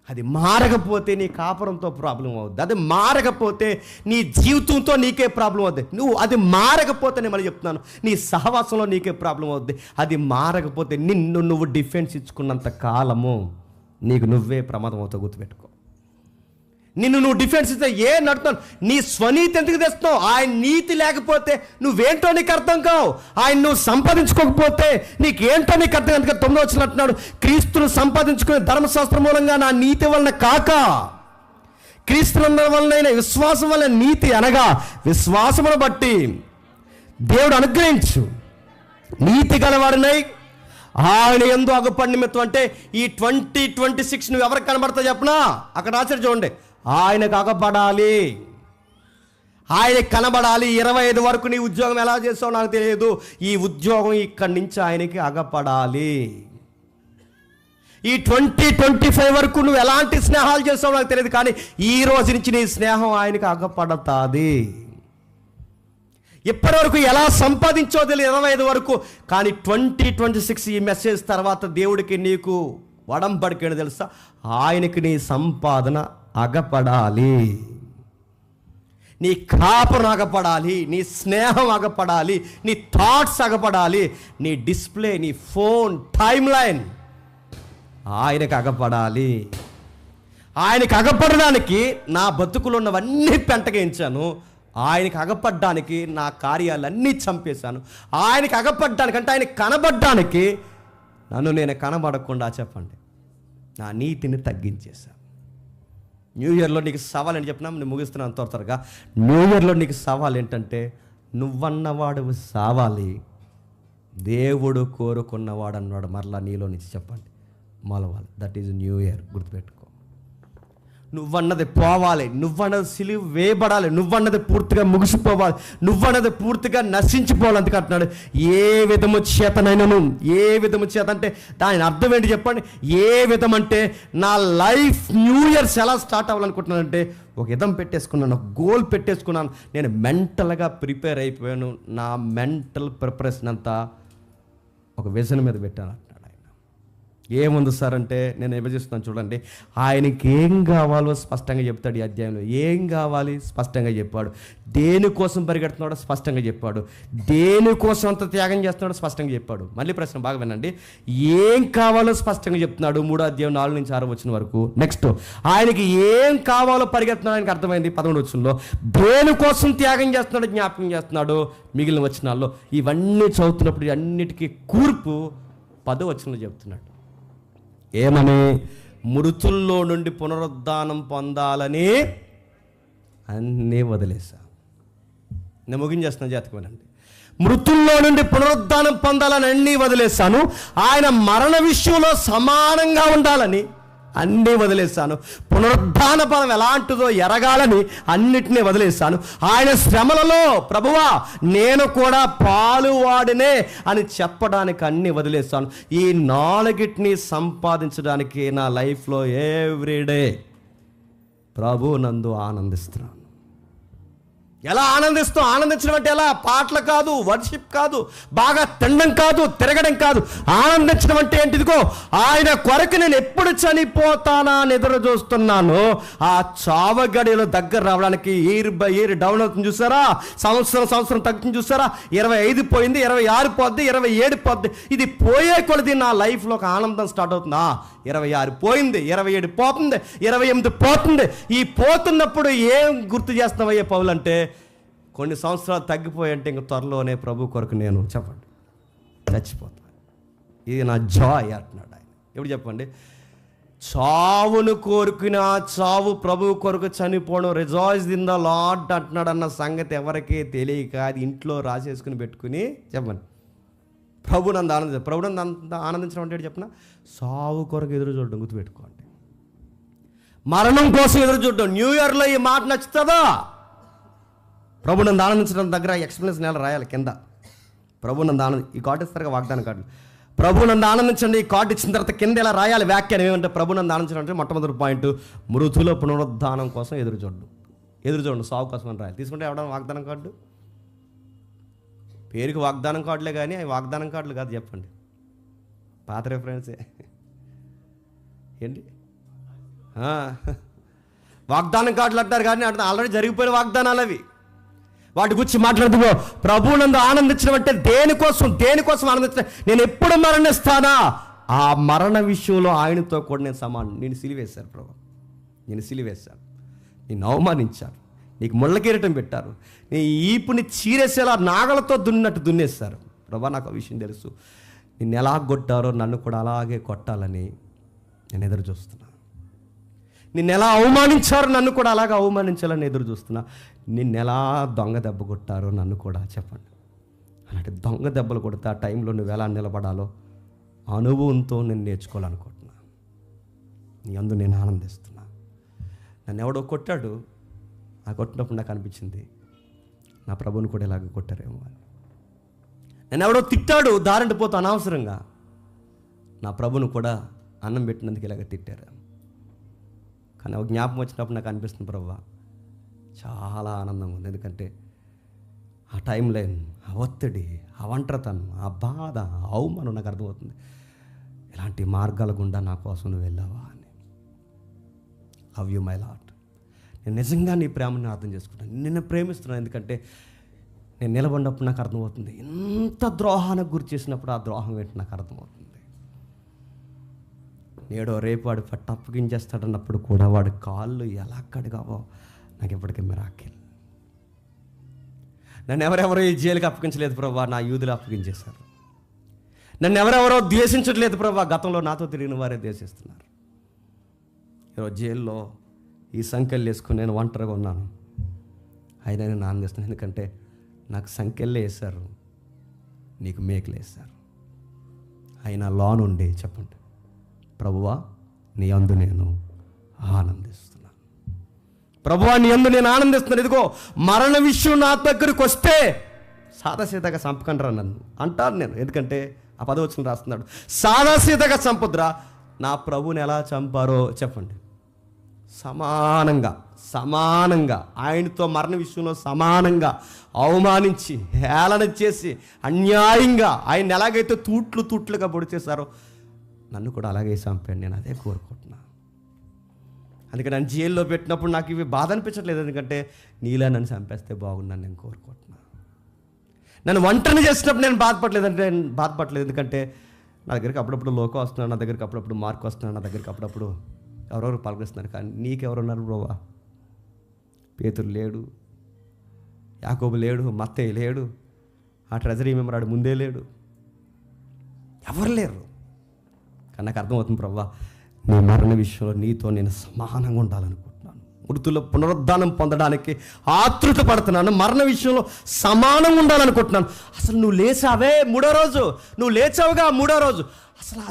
అది మారకపోతే నీ కాపురంతో ప్రాబ్లం అవుద్ది. అది మారకపోతే నీ జీవితంతో నీకే ప్రాబ్లం అవుద్ది. అది మారకపోతే నేను మళ్ళీ చెప్తున్నాను, నీ సహవాసంలో నీకే ప్రాబ్లం అవుద్ది. అది మారకపోతే నిన్ను నువ్వు డిఫెన్స్ ఇచ్చుకున్నంత కాలము నీకు నువ్వే ప్రమాదం అవుతావు. గుర్తుపెట్టుకో. నిన్ను నువ్వు డిఫెన్స్ ఇస్తే ఏం నడుతున్నావు, నీ స్వనీతి ఎందుకు తెస్తున్నావు? ఆయన నీతి లేకపోతే నువ్వేంటో నీకు అర్థం కావు. ఆయన నువ్వు సంపాదించుకోకపోతే నీకేంటో నీకు అర్థం. అందుకే 9వ వచనం అంటున్నాడు, క్రీస్తును సంపాదించుకునే ధర్మశాస్త్రం మూలంగా నా నీతి వలన కాక క్రీస్తు వలన విశ్వాసం వలన నీతి, అనగా విశ్వాసమును బట్టి దేవుడు అనుగ్రహించు నీతి గలవాడినై ఆయన యందు అగుపడి నిమిత్తం. అంటే ఈ 2026 నువ్వు ఎవరికి కనబడతావు చెప్పనా, అక్కడ ఆచరి చూడండి, ఆయనకు అగపడాలి, ఆయనకు కనబడాలి. 25 వరకు నీ ఉద్యోగం ఎలా చేస్తావో నాకు తెలియదు, ఈ ఉద్యోగం ఇక్కడి నుంచి ఆయనకి అగపడాలి. ఈ 2025 వరకు నువ్వు ఎలాంటి స్నేహాలు చేస్తావో నాకు తెలియదు, కానీ ఈ రోజు నుంచి నీ స్నేహం ఆయనకి అగపడతాది. ఇప్పటివరకు ఎలా సంపాదించో తెలియదు 25 వరకు, కానీ 2026 ఈ మెసేజ్ తర్వాత దేవుడికి నీకు వడంబడికేడు తెలుసా, ఆయనకి నీ సంపాదన అగపడాలి, నీ కాపురం అగపడాలి, నీ స్నేహం అగపడాలి, నీ థాట్స్ అగపడాలి, నీ డిస్ప్లే, నీ ఫోన్, టైమ్ లైన్ ఆయనకు అగపడాలి. ఆయనకు అగపడడానికి నా బతుకులు ఉన్నవన్నీ పెంటగించాను, ఆయనకి అగపడ్డానికి నా కార్యాలన్నీ చంపేశాను. ఆయనకి అగపడ్డానికి అంటే ఆయనకి కనబడ్డానికి నన్ను నేను కనబడకుండా చెప్పండి నా నీతిని తగ్గించేశాను. న్యూ ఇయర్లో నీకు సవాల్ అని చెప్పినా నేను ముగిస్తున్నాను త్వరగా. న్యూ ఇయర్లో నీకు సవాల్ ఏంటంటే, నువ్వన్నవాడు సావాలి, దేవుడు కోరుకున్నవాడు అన్నవాడు మరలా నీలో నుంచి చెప్పండి మొలవాలి. That is new year. గుర్తుపెట్టుకో. నువ్వన్నది పోవాలి, నువ్వన్నది సిలువ వేయబడాలి, నువ్వన్నది పూర్తిగా ముగిసిపోవాలి, నువ్వన్నది పూర్తిగా నశించిపోవాలి. అందుకు అంటున్నాడు, ఏ విధము చేతనైనను. ఏ విధము చేత అంటే దాని అర్థం ఏంటి చెప్పండి. ఏ విధం అంటే నా లైఫ్ న్యూ ఇయర్స్ ఎలా స్టార్ట్ అవ్వాలనుకుంటున్నానంటే, ఒక విధం పెట్టేసుకున్నాను, ఒక గోల్ పెట్టేసుకున్నాను. నేను మెంటల్గా ప్రిపేర్ అయిపోయాను. నా మెంటల్ ప్రిపరేషన్ అంతా ఒక విజన్ మీద పెట్టాను. ఏముంది సార్ అంటే, నేను విభజిస్తున్నాను చూడండి. ఆయనకి ఏం కావాలో స్పష్టంగా చెప్తాడు. ఈ అధ్యాయంలో ఏం కావాలి స్పష్టంగా చెప్పాడు. దేనికోసం పరిగెడుతున్నాడో స్పష్టంగా చెప్పాడు. దేనికోసం అంత త్యాగం చేస్తున్నాడో స్పష్టంగా చెప్పాడు. మళ్ళీ ప్రశ్న బాగా వినండి. ఏం కావాలో స్పష్టంగా చెప్తున్నాడు. 3వ అధ్యాయం 4 నుంచి 6 వచనం వరకు. నెక్స్ట్ ఆయనకి ఏం కావాలో పరిగెడుతున్నాడు, ఆయనకి అర్థమైంది 11వ వచనంలో. దేనికోసం త్యాగం చేస్తున్నాడు జ్ఞాపకం చేస్తున్నాడు మిగిలిన వచనాల్లో. ఇవన్నీ చదువుతున్నప్పుడు అన్నిటికీ కూర్పు 10వ వచనంలో చెప్తున్నాడు. ఏమని? మృతుల్లో నుండి పునరుద్ధానం పొందాలని అన్నీ వదిలేసా. నేను ముగించేస్తున్నా జాతకమేనండి. మృతుల్లో నుండి పునరుద్ధానం పొందాలని అన్నీ వదిలేశాను. ఆయన మరణ విషయంలో సమానంగా ఉండాలని అన్నీ వదిలేశాను. పునరుద్ధాన పదం ఎలాంటిదో ఎరగాలని అన్నిటినీ వదిలేశాను. ఆయన శ్రమలలో ప్రభువా నేను కూడా పాలువాడినే అని చెప్పడానికి అన్నీ వదిలేశాను. ఈ 4టిని సంపాదించడానికి నా లైఫ్లో ఎవ్రీడే ప్రభు నందు ఆనందిస్తున్నాను. ఎలా ఆనందిస్తాం? ఆనందించడం అంటే ఎలా? పాటలు కాదు, వర్షిప్ కాదు, బాగా తినడం కాదు, తిరగడం కాదు. ఆనందించడం అంటే ఏంటిదిగో, ఆయన కొరకు నేను ఎప్పుడు చనిపోతానా అని ఎదురు చూస్తున్నాను. ఆ చావగడిలో దగ్గర రావడానికి ఇయర్ బై ఇయర్ డౌన్ అవుతుంది చూసారా, సంవత్సరం తగ్గుతుంది చూసారా. 25 పోయింది, 26 పోద్ది, 27 పోద్ది. ఇది పోయే కొలది నా లైఫ్లో ఒక ఆనందం స్టార్ట్ అవుతుందా. 26 పోయింది, 27 పోతుంది, 28 పోతుంది. ఈ పోతున్నప్పుడు ఏం గుర్తు చేస్తున్నావయ్యే పౌలు అంటే, కొన్ని సంవత్సరాలు తగ్గిపోయంటే ఇంక త్వరలోనే ప్రభు కొరకు నేను చెప్పండి చచ్చిపోతాను, ఇది నా జాయ్ అంటున్నాడు ఆయన. ఎప్పుడు చెప్పండి, చావును కోరుకున్న చావు ప్రభు కొరకు చనిపోవడం, రిజాయిస్ ఇన్ ద లార్డ్ అంటున్నాడు అన్న సంగతి ఎవరికి తెలియక అది ఇంట్లో రాసేసుకుని పెట్టుకుని చెప్పండి ప్రభునందు ఆనందించారు. ప్రభునందు ఆనందించడం అంటే చెప్పిన చావు కొరకు ఎదురు చూడడం గుర్తుపెట్టుకోండి. మరణం కోసం ఎదురు చూడడం. న్యూ ఇయర్లో ఈ మాట నచ్చుతుందా? ప్రభునందు ఆనందించడం దగ్గర ఎక్స్ప్లెనేషన్ ఎలా రాయాలి కింద. ప్రభునందు ఆనంద ఈ కార్డు ఇస్తారు కదా, వాగ్దాన కార్డులు. ప్రభునందు ఆనందించండి ఈ కార్డు ఇచ్చిన తర్వాత కింద ఎలా రాయాలి వ్యాఖ్యానం ఏమంటే, ప్రభునందు ఆనందించడం అంటే మొట్టమొదటి పాయింట్ మృతుల పునరుద్ధానం కోసం ఎదురు చూడండి, సాగు కోసం అని రాయాలి. తీసుకుంటే ఎవడన్నా వాగ్దానం కార్డు, పేరుకి వాగ్దానం కార్డులే కానీ అవి వాగ్దానం కార్డులు కాదు చెప్పండి, పాత రెఫరెన్సే ఏంటి, వాగ్దానం కార్డులు అంటారు కానీ ఆల్రెడీ జరిగిపోయిన వాగ్దానాలు అవి. వాటి గురించి మాట్లాడుతూ ప్రభువునందు ఆనందించడం అంటే దేనికోసం ఆనందించడం. నేను ఎప్పుడు మరణిస్తానా, ఆ మరణ విషయంలో ఆయనతో కూడా నేను సమానం. నేను సిలివేశాను ప్రభు, నేను సిలివేశాను, నేను అవమానించాను, నీకు ముళ్ళ కిరీటం పెట్టారు, నీ ఈపుని చీరేసేలా నాగలతో దున్నట్టు దున్నేస్తారు. ప్రభా నాకు ఆ విషయం తెలుసు, నిన్ను ఎలా కొట్టారో నన్ను కూడా అలాగే కొట్టాలని నేను ఎదురు చూస్తున్నా. నిన్ను ఎలా అవమానించారో నన్ను కూడా అలాగే అవమానించాలని ఎదురు చూస్తున్నా. నిన్ను ఎలా దొంగ దెబ్బ కొట్టారో నన్ను కూడా చెప్పండి. అలాంటి దొంగ దెబ్బలు కొడితే ఆ టైంలో నువ్వు ఎలా నిలబడాలో అనుభవంతో నేను నేర్చుకోవాలనుకుంటున్నా. నీ అందు నేను ఆనందిస్తున్నా. నన్ను ఎవడో కొట్టాడు, ఆ కొట్టినప్పుడు నాకు అనిపించింది నా ప్రభువుని కూడా ఇలాగ కొట్టారేమో అని. నన్ను ఎవడో తిట్టాడు దారింటి పోతూ అనవసరంగా, నా ప్రభువును కూడా అన్నం పెట్టినందుకు ఇలాగ తిట్టారు. కానీ ఒక జ్ఞాపకం వచ్చినప్పుడు నాకు అనిపిస్తుంది ప్రభువా చాలా ఆనందంగా ఉంది. ఎందుకంటే ఆ టైంలో ఆ ఒత్తిడి, ఆ ఒంటరితనం, ఆ బాధ, ఆ అవమానం నాకు అర్థమవుతుంది. ఇలాంటి మార్గాల గుండా నా కోసం నువ్వు వెళ్ళావా అని. Love you my lord. నేను నిజంగా నీ ప్రేమని అర్థం చేసుకుంటాను, నిన్ను ప్రేమిస్తున్నాను. ఎందుకంటే నేను నిలబడినప్పుడు నాకు అర్థమవుతుంది, ఎంత ద్రోహానికి గురి చేసినప్పుడు ఆ ద్రోహం ఏంటి నాకు అర్థమవుతుంది. నేడో రేపు వాడు పట్టు అప్పగించేస్తాడన్నప్పుడు కూడా వాడి కాళ్ళు ఎలా కడిగావో నాకు ఎప్పటికీ మిరాకిల్. నన్ను ఎవరెవరో ఈ జైలుకి అప్పగించలేదు ప్రభా, నా యూదులు అప్పగించేశారు. నన్ను ఎవరెవరో ద్వేషించట్లేదు ప్రభా, గతంలో నాతో తిరిగిన వారే ద్వేషిస్తున్నారు. ఈరోజు జైల్లో ఈ సంఖ్యలు వేసుకుని నేను ఒంటరిగా ఉన్నాను, అయినా నేను ఆనందిస్తున్నాను. ఎందుకంటే నాకు సంఖ్యలే వేశారు, నీకు మేకలు వేశారు. అయినా లోనుండి చెప్పండి, ప్రభువా నీ యందు నేను ఆనందిస్తున్నాను, ప్రభువా నీ యందు నేను ఆనందిస్తున్నాను. ఇదిగో మరణ విషయం నా దగ్గరికి వస్తే సాదాసీదాగా చంపకండి నన్ను అంటాను నేను. ఎందుకంటే ఆ 10వ వచనం రాస్తున్నాడు, సాదాసీదాగా చంపుద్రా. నా ప్రభువుని ఎలా చంపారో చెప్పండి, సమానంగా ఆయనతో మరణ విషయంలో సమానంగా అవమానించి హేళన చేసి అన్యాయంగా ఆయన ఎలాగైతే తూట్లుగా పొడి చేశారో నన్ను కూడా అలాగే చంపాను. నేను అదే కోరుకుంటున్నా. అందుకే నన్ను జైల్లో పెట్టినప్పుడు నాకు ఇవి బాధ అనిపించట్లేదు, ఎందుకంటే నీలా నన్ను చంపేస్తే బాగున్నాను నేను కోరుకుంటున్నా. నన్ను ఒంటరిని చేసినప్పుడు నేను బాధపడలేదు, ఎందుకంటే నా దగ్గరికి అప్పుడప్పుడు లోకం వస్తున్నాడు, నా దగ్గరికి అప్పుడప్పుడు మార్క్ వస్తున్నాడు, నా దగ్గరికి అప్పుడప్పుడు ఎవరెవరు పలకరిస్తున్నారు. కానీ నీకెవరున్నారు బ్రోవా? పేతురు లేడు, యాకోబు లేడు, మత్తయి లేడు, ఆ ట్రెజరీ మెంబర్ ఆడు ముందే లేడు, ఎవరు లేరు. కానీ నాకు అర్థమవుతుంది ప్రభా, నీ మరణ విషయంలో నీతో నేను సమానంగా ఉండాలనుకుంటున్నాను. మృతుల పునరుద్ధానం పొందడానికి ఆతృత పడుతున్నాను, మరణ విషయంలో సమానంగా ఉండాలనుకుంటున్నాను. అసలు నువ్వు లేచావే మూడో రోజు, నువ్వు లేచావుగా మూడో రోజు, అసలు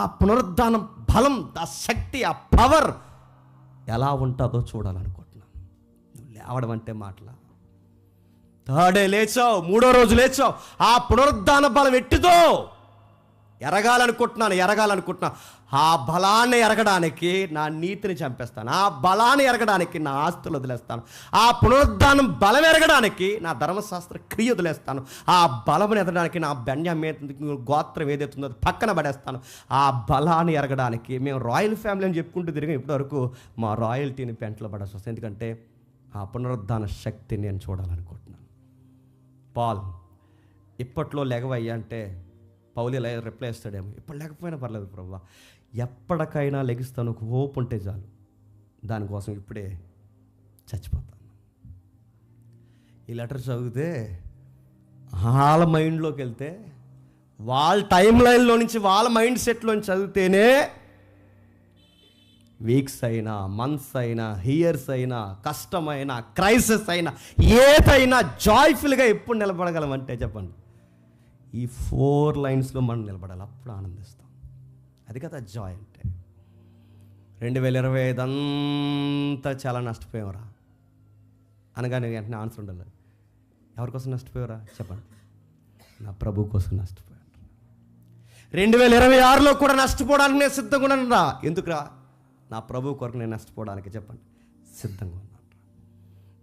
ఆ పునరుద్ధానం బలం, ఆ శక్తి, ఆ పవర్ ఎలా ఉంటుందో చూడాలనుకుంటున్నాను. నువ్వు లేవడం అంటే మాటలా, థర్డే లేచావు, మూడో రోజు లేచావు, ఆ పునరుద్ధాన బలం ఎట్టిదో ఎరగాలనుకుంటున్నా. ఆ బలాన్ని ఎరగడానికి నా నీతిని చంపేస్తాను, ఆ బలాన్ని ఎరగడానికి నా ఆస్తులు వదిలేస్తాను, ఆ పునరుద్ధానం బలం ఎరగడానికి నా ధర్మశాస్త్ర క్రియ వదిలేస్తాను, ఆ బలమును ఎదగడానికి నా బెన్యామీను గోత్రం ఏదైతుందో అది పక్కన పడేస్తాను. ఆ బలాన్ని ఎరగడానికి మేము రాయల్ ఫ్యామిలీ అని చెప్పుకుంటూ తిరిగి ఇప్పటివరకు మా రాయల్టీని పెంటలో పడాల్సి వస్తుంది. ఎందుకంటే ఆ పునరుద్ధాన శక్తిని నేను చూడాలనుకుంటున్నాను. పాల్ ఇప్పట్లో లెగవయ్యా అంటే పౌలు ఇలా రిప్లై ఇస్తాడేమో, ఇప్పుడు లేకపోయినా పర్లేదు ప్రభా, ఎప్పటికైనా లెగిస్తాను, ఒక హోప్ ఉంటే చాలు, దానికోసం ఇప్పుడే చచ్చిపోతాను. ఈ లెటర్ చదివితే వాళ్ళ మైండ్లోకి వెళ్తే, వాళ్ళ టైం లైన్లో నుంచి, వాళ్ళ మైండ్ సెట్లోంచి చదివితేనే వీక్స్ అయినా, మంత్స్ అయినా, ఇయర్స్ అయినా, కష్టమైనా, క్రైసిస్ అయినా, ఏదైనా జాయ్ఫుల్గా ఎప్పుడు నిలబడగలమంటే చెప్పండి, ఈ 4 లైన్స్లో మనం నిలబడాలి. అప్పుడు ఆనందిస్తాం. అది కదా జాయ్ అంటే. 2025 అంతా చాలా నష్టపోయావురా అనగానే వెంటనే ఆన్సర్ ఉండాలి. ఎవరి కోసం నష్టపోయావురా చెప్పండి? నా ప్రభు కోసం నష్టపోయాను. 2026లో కూడా నష్టపోవడానికి నేను సిద్ధంగా ఉన్నాను రా. ఎందుకురా? నా ప్రభు కొరకు నేను నష్టపోవడానికి చెప్పండి సిద్ధంగా ఉన్నాను.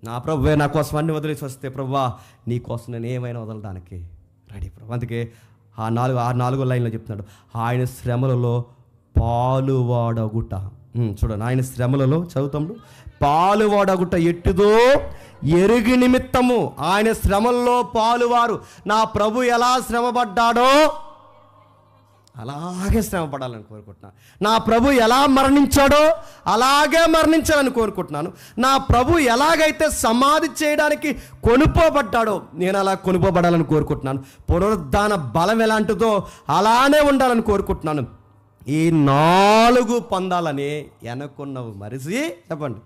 నా ప్రభువే నా కోసం అన్ని వదిలేసి వస్తే, ప్రభువా నీ కోసం నేను ఏమైనా వదలడానికి రెడీ ప్రభు. అందుకే ఆ 4 లైన్లో చెప్తున్నాడు, ఆయన శ్రమలలో పాలువాడగుట. చూడండి, ఆయన శ్రమలలో చదువుతాము, పాలువాడగుట ఎట్టుదో ఎరుగి నిమిత్తము. ఆయన శ్రమల్లో పాలువారు. నా ప్రభు ఎలా శ్రమపడ్డాడో అలాగే శ్రమపడాలని కోరుకుంటున్నాను. నా ప్రభు ఎలా మరణించాడో అలాగే మరణించాలని కోరుకుంటున్నాను. నా ప్రభు ఎలాగైతే సమాధి చేయడానికి కొనుపోబడ్డాడో నేను అలా కొనుపోబడాలని కోరుకుంటున్నాను. పునరుద్ధాన బలం ఎలాంటిదో అలానే ఉండాలని కోరుకుంటున్నాను. ఈ 4 పొందాలని వెనక్కున్నవి మరిసి చెప్పండి,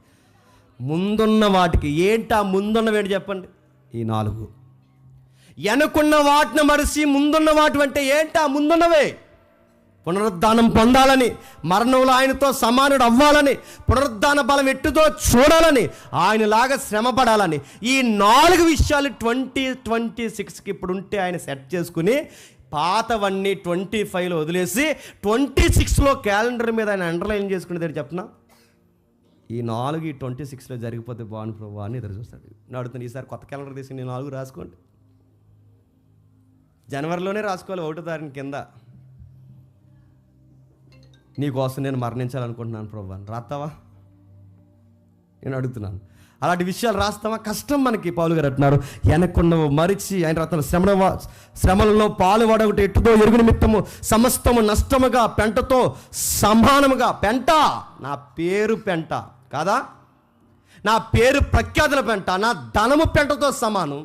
ముందున్న వాటికి ఏంటా ముందున్నవి ఏంటి చెప్పండి? ఈ 4. వెనుకున్న వాటిని మరిసి ముందున్న వాటి అంటే ఏంటా ముందున్నవే? పునరుద్ధానం పొందాలని, మరణంలో ఆయనతో సమానుడు అవ్వాలని, పునరుద్ధాన బలం ఎట్టుతో చూడాలని, ఆయనలాగా శ్రమ పడాలని. ఈ 4 విషయాలు 2026కి ఇప్పుడు ఉంటే ఆయన సెట్ చేసుకుని, పాతవన్నీ 25లో వదిలేసి 26లో క్యాలెండర్ మీద ఆయన అండర్లైన్ చేసుకునేది చెప్పనా, ఈ 4 ఈ 26లో జరిగిపోతే బాగుంది ప్రభు అని ఎదురు చూస్తాడు. నేను అడుగుతాను, ఈసారి కొత్త క్యాలెండర్ తీసి నేను 4 రాసుకోండి. జనవరిలోనే రాసుకోవాలి 1వ తారీఖు కింద. నీకోసం నేను మరణించాలనుకుంటున్నాను ప్రభు అని రాస్తావా? నేను అడుగుతున్నాను. అలాంటి విషయాలు రాస్తావా? కష్టం మనకి. పౌలు గారు అంటున్నారు, వెనక్కున్న మరిచి ఆయన రాస్తాను, శ్రమలలో పాలు వాడొకటి ఎట్టుతో ఎరుగు నిమిత్తము సమస్తము నష్టముగా పెంటతో సమానముగా. పెంట నా పేరు పెంట కాదా? నా పేరు ప్రఖ్యాతుల పెంట, నా ధనము పెంటతో సమానం.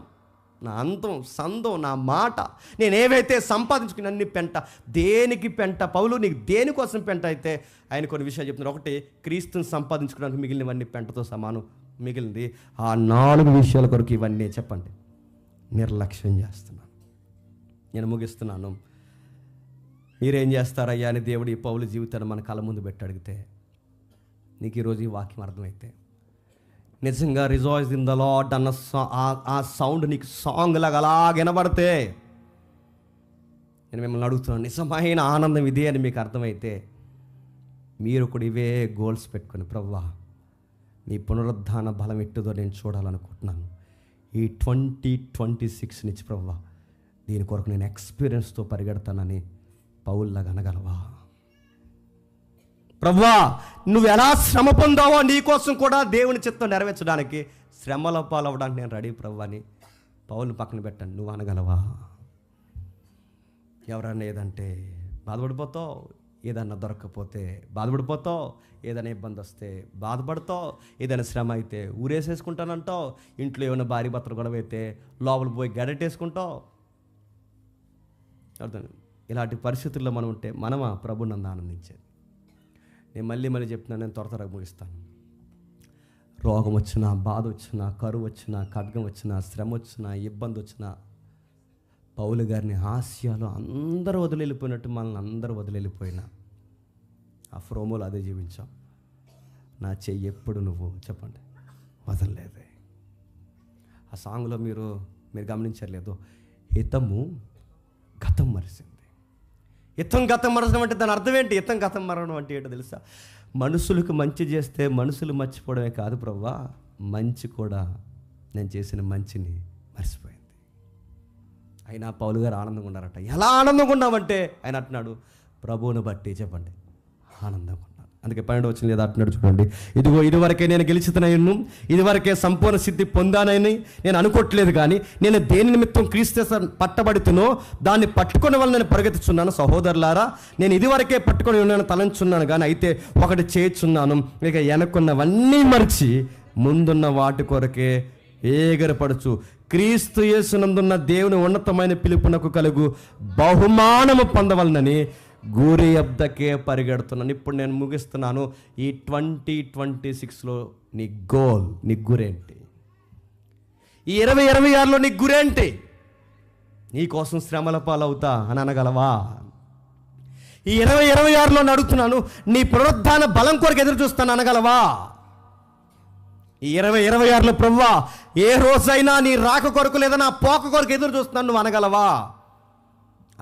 నా అందం, సందం, నా మాట, నేను ఏవైతే సంపాదించుకుని అన్ని పెంట. దేనికి పెంట? పౌలు నీకు దేనికోసం పెంట అయితే ఆయన కొన్ని విషయాలు చెప్తున్నారు. ఒకటి, క్రీస్తుని సంపాదించుకోవడానికి మిగిలినవన్నీ పెంటతో సమానం. మిగిలింది ఆ 4 విషయాల కొరకు ఇవన్నీ చెప్పండి నిర్లక్ష్యం చేస్తున్నాను. నేను ముగిస్తున్నాను. మీరేం చేస్తారయ్యా అని దేవుడు ఈ పౌలు జీవితాన్ని మన కళ్ళ ముందు పెట్టి అడిగితే, నీకు ఈరోజు ఈ వాక్యం అర్థమైతే, నిజంగా రిజాయిస్ ఇన్ ద లార్డ్ అన్న ఆ సౌండ్ నీకు సాంగ్ లాగా అలా వినబడితే, నేను మిమ్మల్ని అడుగుతున్నాను, నిజమైన ఆనందం ఇదే అని మీకు అర్థమైతే, మీరు కూడా ఇవే గోల్స్ పెట్టుకొని, ప్రభువా నీ పునరుద్ధాన బలం ఎట్టుదో నేను చూడాలనుకుంటున్నాను. ఈ 2026 నుంచి ప్రభువా దీని కొరకు నేను ఎక్స్పీరియన్స్తో పరిగెడతానని పౌల్లాగా అనగలవా? ప్రభువా నువ్వు ఎలా శ్రమ పొందావో నీకోసం కూడా దేవుని చిత్తం నెరవేర్చడానికి, శ్రమల పాలవ్వడానికి నేను రెడీ ప్రభువా అని పౌలు పక్కన పెట్టండి. నువ్వు అనగలవా? ఎవరన్నా ఏదంటే బాధపడిపోతావు, ఏదన్నా దొరకకపోతే బాధపడిపోతావు, ఏదైనా ఇబ్బంది వస్తే బాధపడతావు, ఏదైనా శ్రమ అయితే ఊరేసేసుకుంటానంటావు, ఇంట్లో ఏమైనా భార్య భర్తలు గొడవ అయితే లోపల పోయి గడటేసుకుంటావు. అర్థం. ఇలాంటి పరిస్థితుల్లో మనం ఉంటే మనమా ప్రభు నందు ఆనందించేది? నేను మళ్ళీ చెప్తున్నాను, నేను త్వరగా ముగిస్తాను. రోగం వచ్చినా, బాధ వచ్చినా, కరువు వచ్చినా, ఖడ్గం వచ్చినా, శ్రమ వచ్చినా, ఇబ్బంది వచ్చినా, పౌలు గారిని ఆసియాలో అందరూ వదిలిపోయినట్టు మనల్ని అందరూ వదిలిపోయినా ఆ ఫ్రోమోలో అదే జీవించాం. నా చెయ్యి ఎప్పుడు నువ్వు చెప్పండి వదలలేదే. ఆ సాంగ్లో మీరు గమనించలేదు, హితము గతం మరిసింది. హితం గతం మరచడం అంటే దాని అర్థం ఏంటి? హితం గతం మరడం అంటే ఏంటో తెలుసా? మనుషులకు మంచి చేస్తే మనుషులు మర్చిపోవడమే కాదు ప్రభువా, మంచి కూడా నేను చేసిన మంచిని మర్చిపోయింది. అయినా పౌలు గారు ఆనందంగా ఉన్నారట. ఎలా ఆనందంగా ఉన్నామంటే ఆయన అంటున్నాడు, ప్రభువుని బట్టి చెప్పండి ఆనందంగా ఉన్నాను. అందుకే 12వ వచనం లేదా అంటున్నాడు చూడండి, ఇదిగో ఇదివరకే నేను గెలిచితనయ్యను, ఇదివరకే సంపూర్ణ సిద్ధి పొందానని నేను అనుకోవట్లేదు, కానీ నేను దేని నిమిత్తం క్రీస్తు పట్టబడుతునో దాన్ని పట్టుకునే వల్ల నేను పరిగెత్తుచున్నాను. సహోదరులారా, నేను ఇదివరకే పట్టుకొని ఉన్నాను తలంచున్నాను, కానీ అయితే ఒకటి చేయుచున్నాను, ఇక వెనక్కున్నవన్నీ మరిచి ముందున్న వాటి కొరకే ఏగరపడుచు క్రీస్తు యేసునందున్న దేవుని ఉన్నతమైన పిలుపునకు కలుగు బహుమానము పొందవలనని గురి యొద్దకే పరిగెడుతున్నాను. ఇప్పుడు నేను ముగిస్తున్నాను. ఈ 2026లో నీ గోల్, నీ గురేంటి? ఈ 2026లో నీ గురేంటి? నీ కోసం శ్రమల పాలవుతా అని అనగలవా? ఈ 2026లో అడుగుతున్నాను, నీ పునరుద్ధాన బలం కొరకు ఎదురు చూస్తాను అనగలవా? ఈ 2026లో ప్రభువా ఏ రోజైనా నీ రాక కొరకు లేదా నా పోక కొరకు ఎదురు చూస్తున్నాను నువ్వు అనగలవా?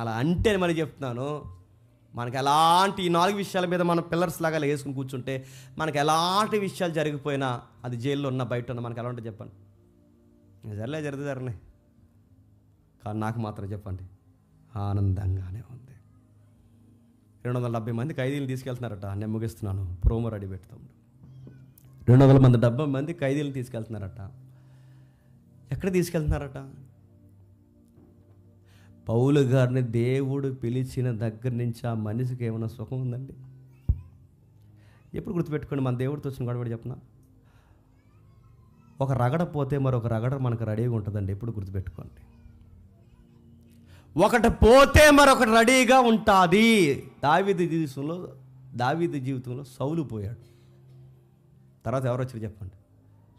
అలా అంటే మరి చెప్తున్నాను, మనకు ఎలాంటి ఈ 4 విషయాల మీద మనం పిల్లర్స్ లాగా వేసుకుని కూర్చుంటే మనకు ఎలాంటి విషయాలు జరిగిపోయినా, అది జైల్లో ఉన్న బయట ఉన్న మనకు ఎలా ఉంటుంది చెప్పండి? జరగనే కానీ నాకు మాత్రం చెప్పండి ఆనందంగానే ఉంది. 270 మంది ఖైదీలు తీసుకెళ్తున్నారట. నేను ముగిస్తున్నాను, ప్రోమో రెడీ పెడతాం. 270 మంది ఖైదీలు తీసుకెళ్తున్నారట. ఎక్కడ తీసుకెళ్తున్నారట? పౌలు గారిని దేవుడు పిలిచిన దగ్గర నుంచి ఆ మనిషికి ఏమైనా సుఖం ఉందండి? ఎప్పుడు గుర్తుపెట్టుకోండి, మన దేవుడితో వచ్చిన గొడవ చెప్పిన ఒక రగడ పోతే మరొక రగడ మనకు రెడీగా ఉంటుందండి. ఎప్పుడు గుర్తుపెట్టుకోండి, ఒకటి పోతే మరొకటి రెడీగా ఉంటుంది. దావీదు జీవితంలో సౌలు పోయాడు, తర్వాత ఎవరు వచ్చారు చెప్పండి?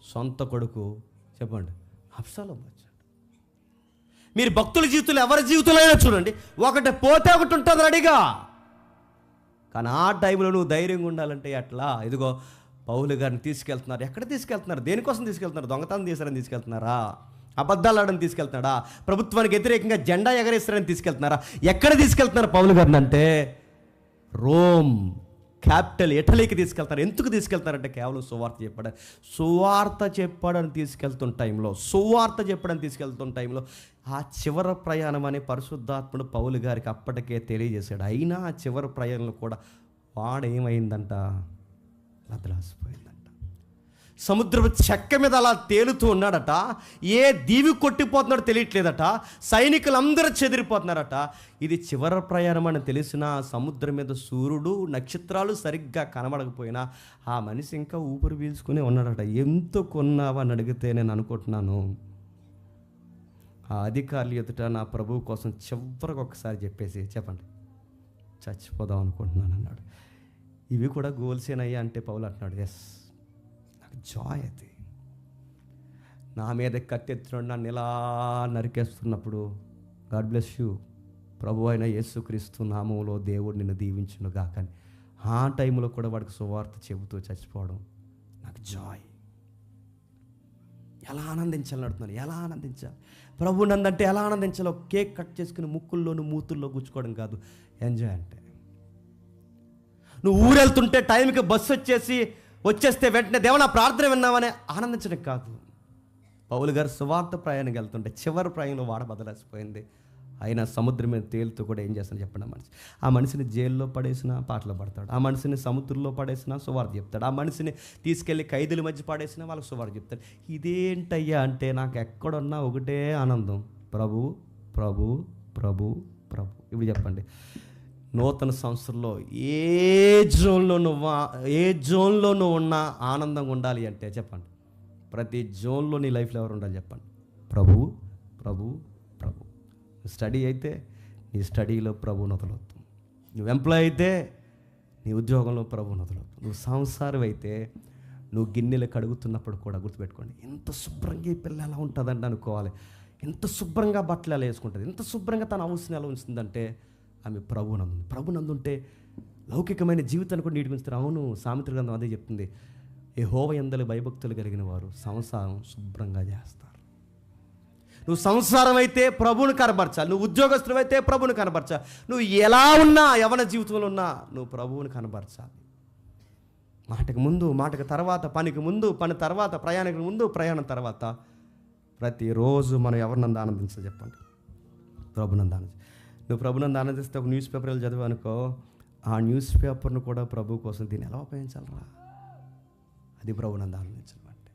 సొంత కొడుకు చెప్పండి, అబ్షాలోము వచ్చాడు. మీరు భక్తుల జీవితంలో ఎవరి జీవితంలో అయినా చూడండి, ఒకటి పోతే ఒకటి ఉంటుంది రెడీగా. కానీ ఆ టైంలో నువ్వు ధైర్యంగా ఉండాలంటే ఎట్లా? ఇదిగో పౌలు గారిని తీసుకెళ్తున్నారు. ఎక్కడ తీసుకెళ్తున్నారు? దేనికోసం తీసుకెళ్తున్నారు? దొంగతనం చేశారని తీసుకెళ్తున్నారా? అబద్ధాలు ఆడని తీసుకెళ్తున్నాడా? ప్రభుత్వానికి వ్యతిరేకంగా జెండా ఎగరేస్తారని తీసుకెళ్తున్నారా? ఎక్కడ తీసుకెళ్తున్నారు పౌలు గారిని అంటే? రోమ్ క్యాపిటల్ ఇటలీకి తీసుకెళ్తారు. ఎందుకు తీసుకెళ్తారంటే కేవలం సువార్త చెప్పాడని తీసుకెళ్తున్న టైంలో ఆ చివరి ప్రయాణం అనే పరిశుద్ధాత్ముడు పౌలు గారికి అప్పటికే తెలియజేశాడు. అయినా ఆ చివరి ప్రయాణంలో కూడా వాడేమైందంట? బదలాసిపోయిందంట. సముద్రపు చెక్క మీద అలా తేలుతూ ఉన్నాడట. ఏ దీవి కొట్టిపోతున్నాడో తెలియట్లేదట. సైనికులందరూ చెదిరిపోతున్నారట. ఇది చివరి ప్రయాణం అని తెలిసిన సముద్రం మీద సూర్యుడు నక్షత్రాలు సరిగ్గా కనబడకపోయినా ఆ మనిషి ఇంకా ఊపిరి పీల్చుకునే ఉన్నాడట. ఎంత కొన్నావా అని అడిగితే నేను అనుకుంటున్నాను, ఆ అధికారులు ఎదుట నా ప్రభువు కోసం చివరికి ఒకసారి చెప్పేసి చెప్పండి చచ్చిపోదాం అనుకుంటున్నాను అన్నాడు. ఇవి కూడా గోల్సేనయ్యా అంటే పౌలు అంటున్నాడు, ఎస్, నాకు జాయ్. అది నా మీద కత్తెత్తున్నాడు, నన్ను ఇలా నరికేస్తున్నప్పుడు గాడ్ బ్లెస్ యూ, ప్రభు అయిన యేసుక్రీస్తు నామంలో దేవుడు నిన్ను దీవించునుగా. కానీ ఆ టైంలో కూడా వాడికి సువార్త చెబుతూ చచ్చిపోవడం నాకు జాయ్. ఎలా ఆనందించాలని అడుగుతున్నాను, ఎలా ఆనందించాలి? ప్రభు నందంటే ఎలా ఆనందించాలో కేక్ కట్ చేసుకుని ముక్కుల్లోను మూతుల్లో గుచ్చుకోవడం కాదు ఎంజాయ్ అంటే. నువ్వు ఊరెళ్తుంటే టైంకి బస్సు వచ్చేస్తే వెంటనే దేవుని ప్రార్థన విన్నామని ఆనందించడం కాదు. పౌలు గారు సువార్త ప్రయాణానికి వెళ్తుంటే చివరి ప్రయాణంలో వాడ బదలాసిపోయింది. అయినా సముద్రం మీద తేలుతూ కూడా ఏం చేస్తాను చెప్పండి? ఆ మనిషిని జైల్లో పడేసినా పాటలు పడతాడు, ఆ మనిషిని సముద్రంలో పడేసినా సువార్త చెప్తాడు, ఆ మనిషిని తీసుకెళ్ళి ఖైదీల మధ్య పడేసినా వాళ్ళకి సువార్త చెప్తాడు. ఇదేంటయ్యా అంటే నాకు ఎక్కడున్నా ఒకటే ఆనందం, ప్రభు ప్రభు ప్రభు ప్రభు. ఇప్పుడు చెప్పండి, నూతన సంవత్సరంలో ఏ జోన్లో నువ్వు ఉన్నా ఆనందంగా ఉండాలి అంటే చెప్పండి, ప్రతి జోన్లో నీ లైఫ్లో ఎవరు ఉండాలి చెప్పండి? ప్రభు ప్రభు ప్రభు. స్టడీ అయితే నీ స్టడీలో ప్రభువుని వదలవుతుంది, నువ్వు ఎంప్లాయ్ అయితే నీ ఉద్యోగంలో ప్రభువుని వదలవుతుంది, నువ్వు సంసారం అయితే నువ్వు గిన్నెలు కడుగుతున్నప్పుడు కూడా గుర్తుపెట్టుకోండి, ఎంత శుభ్రంగా ఈ పిల్ల ఎలా ఉంటుందంటే అనుకోవాలి, ఎంత శుభ్రంగా బట్టలు ఎలా వేసుకుంటుంది, ఎంత శుభ్రంగా తన అవసరం ఎలా ఉంచుతుందంటే ఆమె ప్రభునందుంటే లౌకికమైన జీవితాన్ని కూడా నీటి ఉంచుతారు. అవును, సామెతల గ్రంథం అదే చెప్తుంది, యెహోవా యందు భయభక్తులు కలిగిన వారు సంసారం శుభ్రంగా చేస్తారు. నువ్వు సంసారం అయితే ప్రభువుని కనబరచాలి, నువ్వు ఉద్యోగస్తులు అయితే ప్రభువుని కనబరచాలి, నువ్వు ఎలా ఉన్నా యవన జీవితంలో ఉన్నా నువ్వు ప్రభువుని కనబరచాలి. మాటకు ముందు మాటకు తర్వాత, పనికి ముందు పని తర్వాత, ప్రయాణానికి ముందు ప్రయాణం తర్వాత, ప్రతిరోజు మనం ఎవరినందు ఆనందించాలి చెప్పండి? ప్రభునందు ఆనందించాలి. నువ్వు ప్రభునందు ఆనందిస్తే ఒక న్యూస్ పేపర్లు చదివానుకో, ఆ న్యూస్ పేపర్ను కూడా ప్రభు కోసం దీన్ని ఎలా ఉపయోగించాలరా? అది ప్రభు నందు ఆనందించడం అంటే.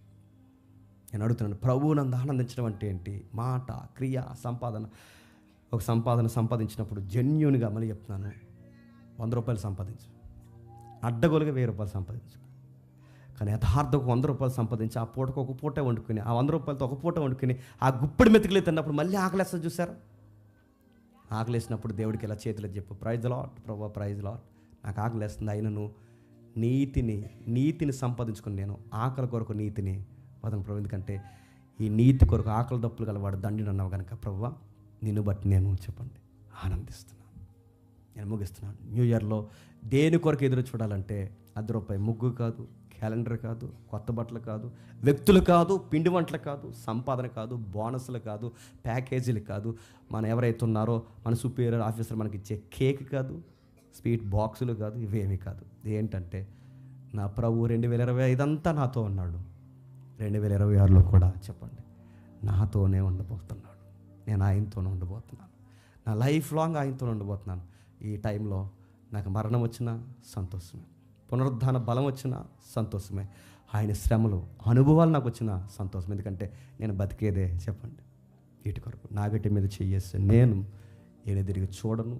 నేను అడుగుతున్నాను, ప్రభు నందు ఆనందించడం అంటే ఏంటి? మాట, క్రియ, సంపాదన. ఒక సంపాదించినప్పుడు జెన్యూన్గా మళ్ళీ చెప్తున్నాను, 100 రూపాయలు సంపాదించు, అడ్డగోలుగా 1000 రూపాయలు సంపాదించు. కానీ యథార్థకు 100 రూపాయలు సంపాదించి ఆ పూటకు ఒక పూట వండుకుని, ఆ 100 రూపాయలతో ఒక పూట వండుకుని ఆ గుప్పెడు మెతుకులే తిన్నప్పుడు మళ్ళీ ఆకలేస్తుంది చూసారా? ఆకలేసినప్పుడు దేవుడికి ఇలా చేతులు చెప్పు, ప్రైజ్ లాట్ ప్రభు, ప్రైజ్ లాట్, నాకు ఆకలేస్తుంది, అయినను నీతిని సంపాదించుకుని నేను ఆకలి కొరకు నీతిని వదలను ప్రభు. ఎందుకంటే ఈ నీతి కొరకు ఆకలి దప్పులు గలవాడు దండిని అన్నావు కనుక ప్రభువా, నిన్ను బట్టి నేను చెప్పండి ఆనందిస్తున్నాను. నేను ముగిస్తున్నాను. న్యూ ఇయర్లో దేని కొరకు ఎదురు చూడాలంటే ₹100 ముగ్గు కాదు, క్యాలెండర్ కాదు, కొత్త బట్టలు కాదు, వ్యక్తులు కాదు, పిండి వంటలు కాదు, సంపాదన కాదు, బోనస్లు కాదు, ప్యాకేజీలు కాదు, మన ఎవరైతే ఉన్నారో మన సుపీరియర్ ఆఫీసర్ మనకి ఇచ్చే కేక్ కాదు, స్వీట్ బాక్సులు కాదు, ఇవేమీ కాదు. ఏంటంటే నా ప్రభు 2025 అంతా నాతో ఉన్నాడు, 2026లో కూడా చెప్పండి నాతోనే ఉండబోతున్నాడు. నేను ఆయనతోనే ఉండబోతున్నాను. నా లైఫ్ లాంగ్ ఆయనతోనే ఉండబోతున్నాను. ఈ టైంలో నాకు మరణం వచ్చినా సంతోషమే, పునరుద్ధాన బలం వచ్చినా సంతోషమే, ఆయన శ్రమలు అనుభవాలు నాకు వచ్చిన సంతోషం. ఎందుకంటే నేను బతికేదే చెప్పండి వీటి కొరకు. నాగటి మీద చెయ్యేస్తే నేను తిరిగి చూడను.